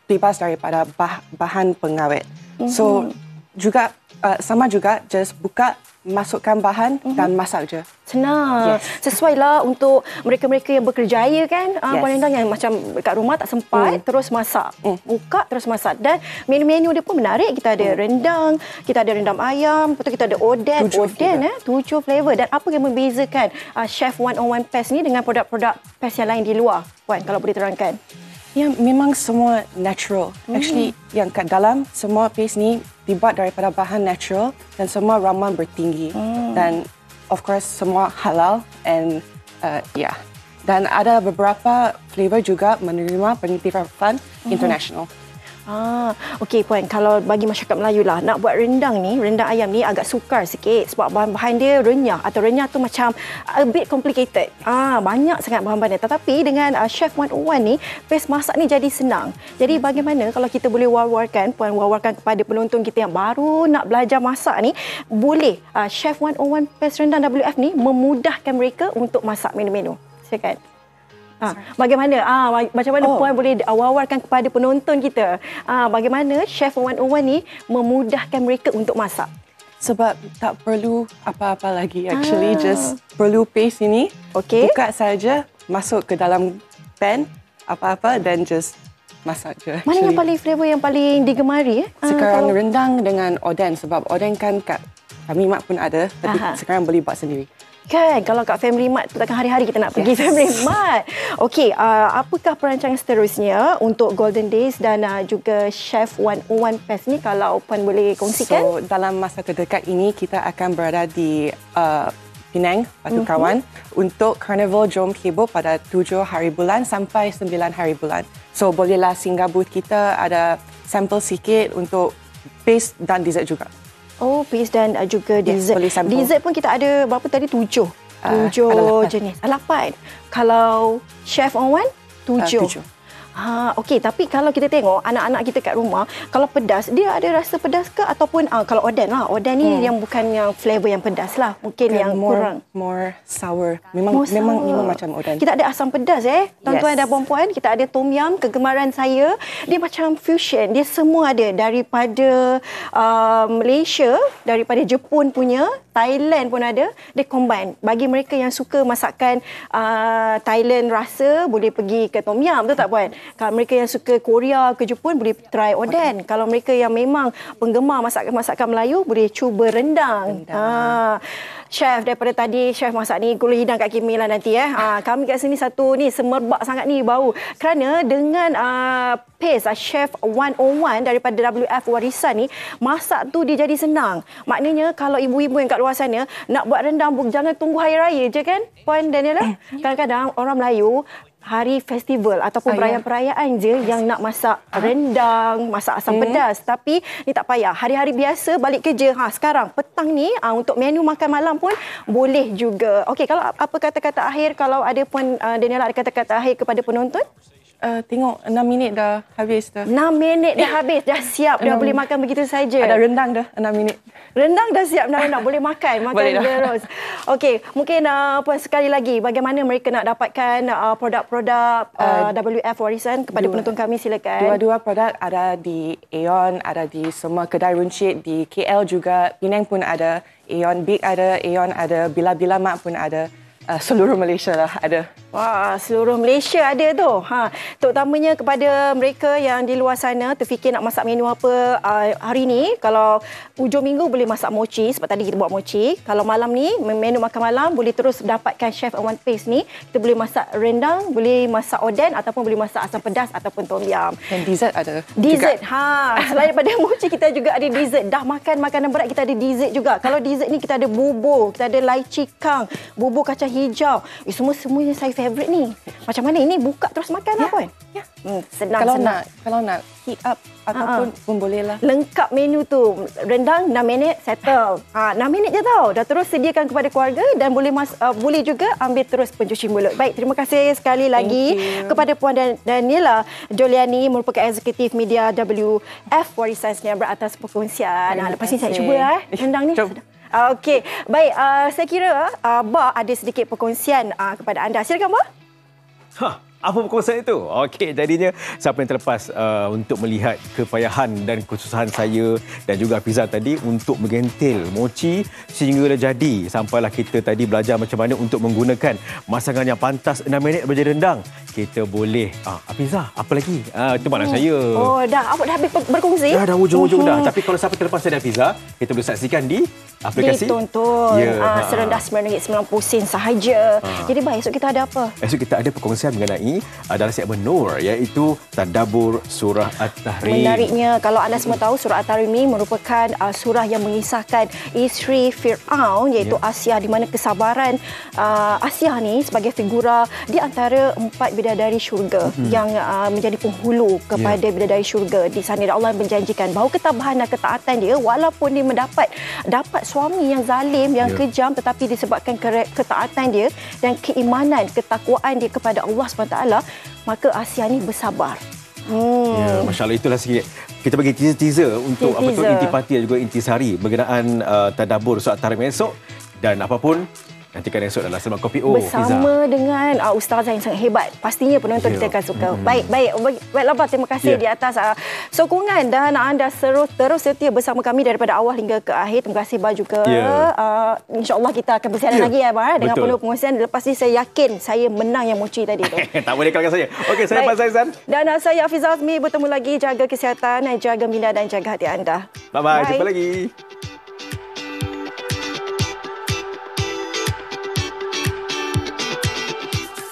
bebas daripada bahan pengawet. So juga sama juga just buka, masukkan bahan dan masak je. Senang. Sesuai lah untuk mereka-mereka yang bekerjaya kan. Puan Endang yang macam kat rumah tak sempat, terus masak. Buka, terus masak. Dan menu-menu dia pun menarik. Kita ada rendang, kita ada rendam ayam, lepas tu kita ada oden. 7 flavor. Dan apa yang membezakan Chef 101 Pace ni dengan produk-produk Pace yang lain di luar? Puan, kalau boleh terangkan. Ya, memang semua natural. Actually, yang kat dalam semua paste ni dibuat daripada bahan natural dan semua ramuan bertinggi. Dan of course semua halal and dan ada beberapa flavor juga menerima pengiktirafan international. Okey Puan, kalau bagi masyarakat Melayu lah, nak buat rendang ni, rendang ayam ni agak sukar sikit sebab bahan-bahan dia renyah atau renyah tu macam a bit complicated. Banyak sangat bahan-bahan dia. Tetapi dengan Chef 101 ni, pace masak ni jadi senang. Jadi bagaimana kalau kita boleh war-warkan, Puan war-warkan kepada penonton kita yang baru nak belajar masak ni, boleh Chef 101 pace rendang WF ni memudahkan mereka untuk masak menu-menu. Silakan. Bagaimana macam mana Puan boleh wawarkan kepada penonton kita bagaimana Chef 101 ni memudahkan mereka untuk masak? Sebab tak perlu apa-apa lagi actually, just perlu paste ini, buka saja, masuk ke dalam pan apa-apa dan just masak je. Mana yang paling flavor yang paling digemari? Sekarang rendang dengan oden, sebab oden kan kat Family Mart pun ada, tapi sekarang boleh buat sendiri. Kan, kalau kat Family Mart tu takkan hari-hari kita nak pergi Family Mart. Okey, apakah perancangan seterusnya untuk Golden Days dan juga Chef 101 Pace ni kalau Puan boleh kongsikan? So, dalam masa terdekat ini kita akan berada di Penang, Batu Kawan untuk Carnival Jom Heboh pada 7 hari bulan sampai 9 hari bulan. So, bolehlah singgah booth kita, ada sampel sikit untuk paste dan dessert juga. Paste dan juga dessert. Dessert pun kita ada berapa tadi? 7 jenis. 8. Kalau Chef 101, 7. Okey, tapi kalau kita tengok anak-anak kita kat rumah, kalau pedas, dia ada rasa pedas ke ataupun kalau oden lah. Oden ni yang bukan yang flavor yang pedas lah. Mungkin yang kurang. More sour. Memang macam oden. Kita ada asam pedas tuan-tuan dan puan-puan. Kita ada tom yum, kegemaran saya. Dia macam fusion. Dia semua ada daripada Malaysia, daripada Jepun punya, Thailand pun ada. Dia combine. Bagi mereka yang suka masakan Thailand rasa, boleh pergi ke tom yum, betul tak Puan? Kalau mereka yang suka Korea ke Jepun, boleh try oden. Kalau mereka yang memang penggemar masakan Melayu, boleh cuba rendang. Chef, daripada tadi Chef masak ni gulai hidang kat Kimi lah nanti kami kat sini satu ni semerbak sangat ni bau. Kerana dengan pace Chef 101 daripada WF Warisan ni, masak tu dia jadi senang. Maknanya kalau ibu-ibu yang kat luar sana nak buat rendang, jangan tunggu hari raya je kan Puan Daniela. Kadang-kadang orang Melayu hari festival ataupun perayaan-perayaan je yang nak masak rendang, masak asam pedas. Tapi ni tak payah. Hari-hari biasa balik kerja, sekarang petang ni untuk menu makan malam pun boleh juga. Okey, kalau apa kata-kata akhir, kalau ada Puan Daniela ada kata-kata akhir kepada penonton? Tengok 6 minit dah habis dah. 6 minit dah habis, dah siap, dah boleh makan begitu saja. Ada rendang dah 6 minit. Rendang dah siap, nak boleh makan terus. Okey, mungkin Puan sekali lagi bagaimana mereka nak dapatkan produk-produk WF Warisan kepada penonton kami, silakan. Dua-dua produk ada di Aeon, ada di semua kedai runcit di KL juga, Penang pun ada, Aeon Big ada, Aeon ada, Bila-Bila Mak pun ada. seluruh Malaysia lah ada. Wah, seluruh Malaysia ada tu. Terutamanya kepada mereka yang di luar sana terfikir nak masak menu apa hari ni. Kalau hujung minggu boleh masak mochi sebab tadi kita buat mochi. Kalau malam ni menu makan malam boleh terus dapatkan chef on one pace ni. Kita boleh masak rendang, boleh masak oden ataupun boleh masak asam pedas ataupun tom yum. Dan dessert ada. Dessert. Selain daripada mochi kita juga ada dessert. Dah makan makanan berat kita ada dessert juga. Kalau dessert ni kita ada bubur, kita ada lychee kang, bubur kacang hijau. Semuanya saya favorite ni. Macam mana ini buka terus makan lah pun? Ya. Senang. Kalau nak heat up ataupun pun boleh lah. Lengkap menu tu. Rendang 6 minit settle. 6 minit je tau. Dah terus sediakan kepada keluarga dan boleh juga ambil terus pencuci mulut. Baik, terima kasih sekali lagi kepada Puan Daniela Joliani merupakan eksekutif media WF Warisan Sdn Bhd atas perkongsian. Lepas ni saya cuba rendang ni. Okey, baik. Saya kira Ba ada sedikit perkongsian kepada anda. Silakan Ba. Apa perkongsian itu? Okey, jadinya siapa yang terlepas untuk melihat kepayahan dan kesusahan saya dan juga Hafiza tadi untuk menggentil mochi sehinggalah jadi. Sampailah kita tadi belajar macam mana untuk menggunakan masangan yang pantas 6 minit berjaya rendang. Kita boleh Hafiza, apa lagi? Itu makna saya. Oh, dah. Awak dah habis berkongsi? Dah hujung-hujung dah. Tapi kalau siapa terlepas dari Hafiza, kita boleh saksikan di aplikasi. Ditonton. Serendah RM9.90 sahaja. Jadi baik, esok kita ada apa? Esok kita ada perkongsian mengenai dalam segmen Nur, iaitu Tadabbur Surah At-Tahrim. Menariknya, kalau anda semua tahu, Surah At-Tahrim ini merupakan surah yang mengisahkan isteri Fir'aun, iaitu Asiah, di mana kesabaran Asiah ni sebagai figura di antara 4 bidadari syurga yang menjadi penghulu kepada bidadari syurga. Di sana Allah menjanjikan bahawa ketabahan dan ketaatan dia, walaupun dia dapat suami yang zalim, yang kejam, tetapi disebabkan ketaatan dia dan keimanan, ketakwaan dia kepada Allah SWT, maka Asiah ni bersabar. Ya, Masya Allah, itulah sikit. Kita bagi teaser untuk intipati dan juga intisari berkenaan Tadabbur Surah At-Tahrim esok. Dan apapun, nantikan esok dalam Selamat Kopi O. Bersama dengan ustazah yang sangat hebat. Pastinya penonton kita akan suka. Baiklah, terima kasih di atas sokongan dan anda terus setia bersama kami daripada awal hingga ke akhir. Terima kasih Ba juga. InsyaAllah kita akan bersiaran lagi dengan penuh pengurusan. Lepas ni saya yakin saya menang yang mochi tadi tu. Tak boleh kalahkan saya. Okey, saya Fazal Zain. Dan saya Hafiza Azmi. Bertemu lagi. Jaga kesihatan, jaga minda dan jaga hati anda. Bye-bye. Jumpa lagi.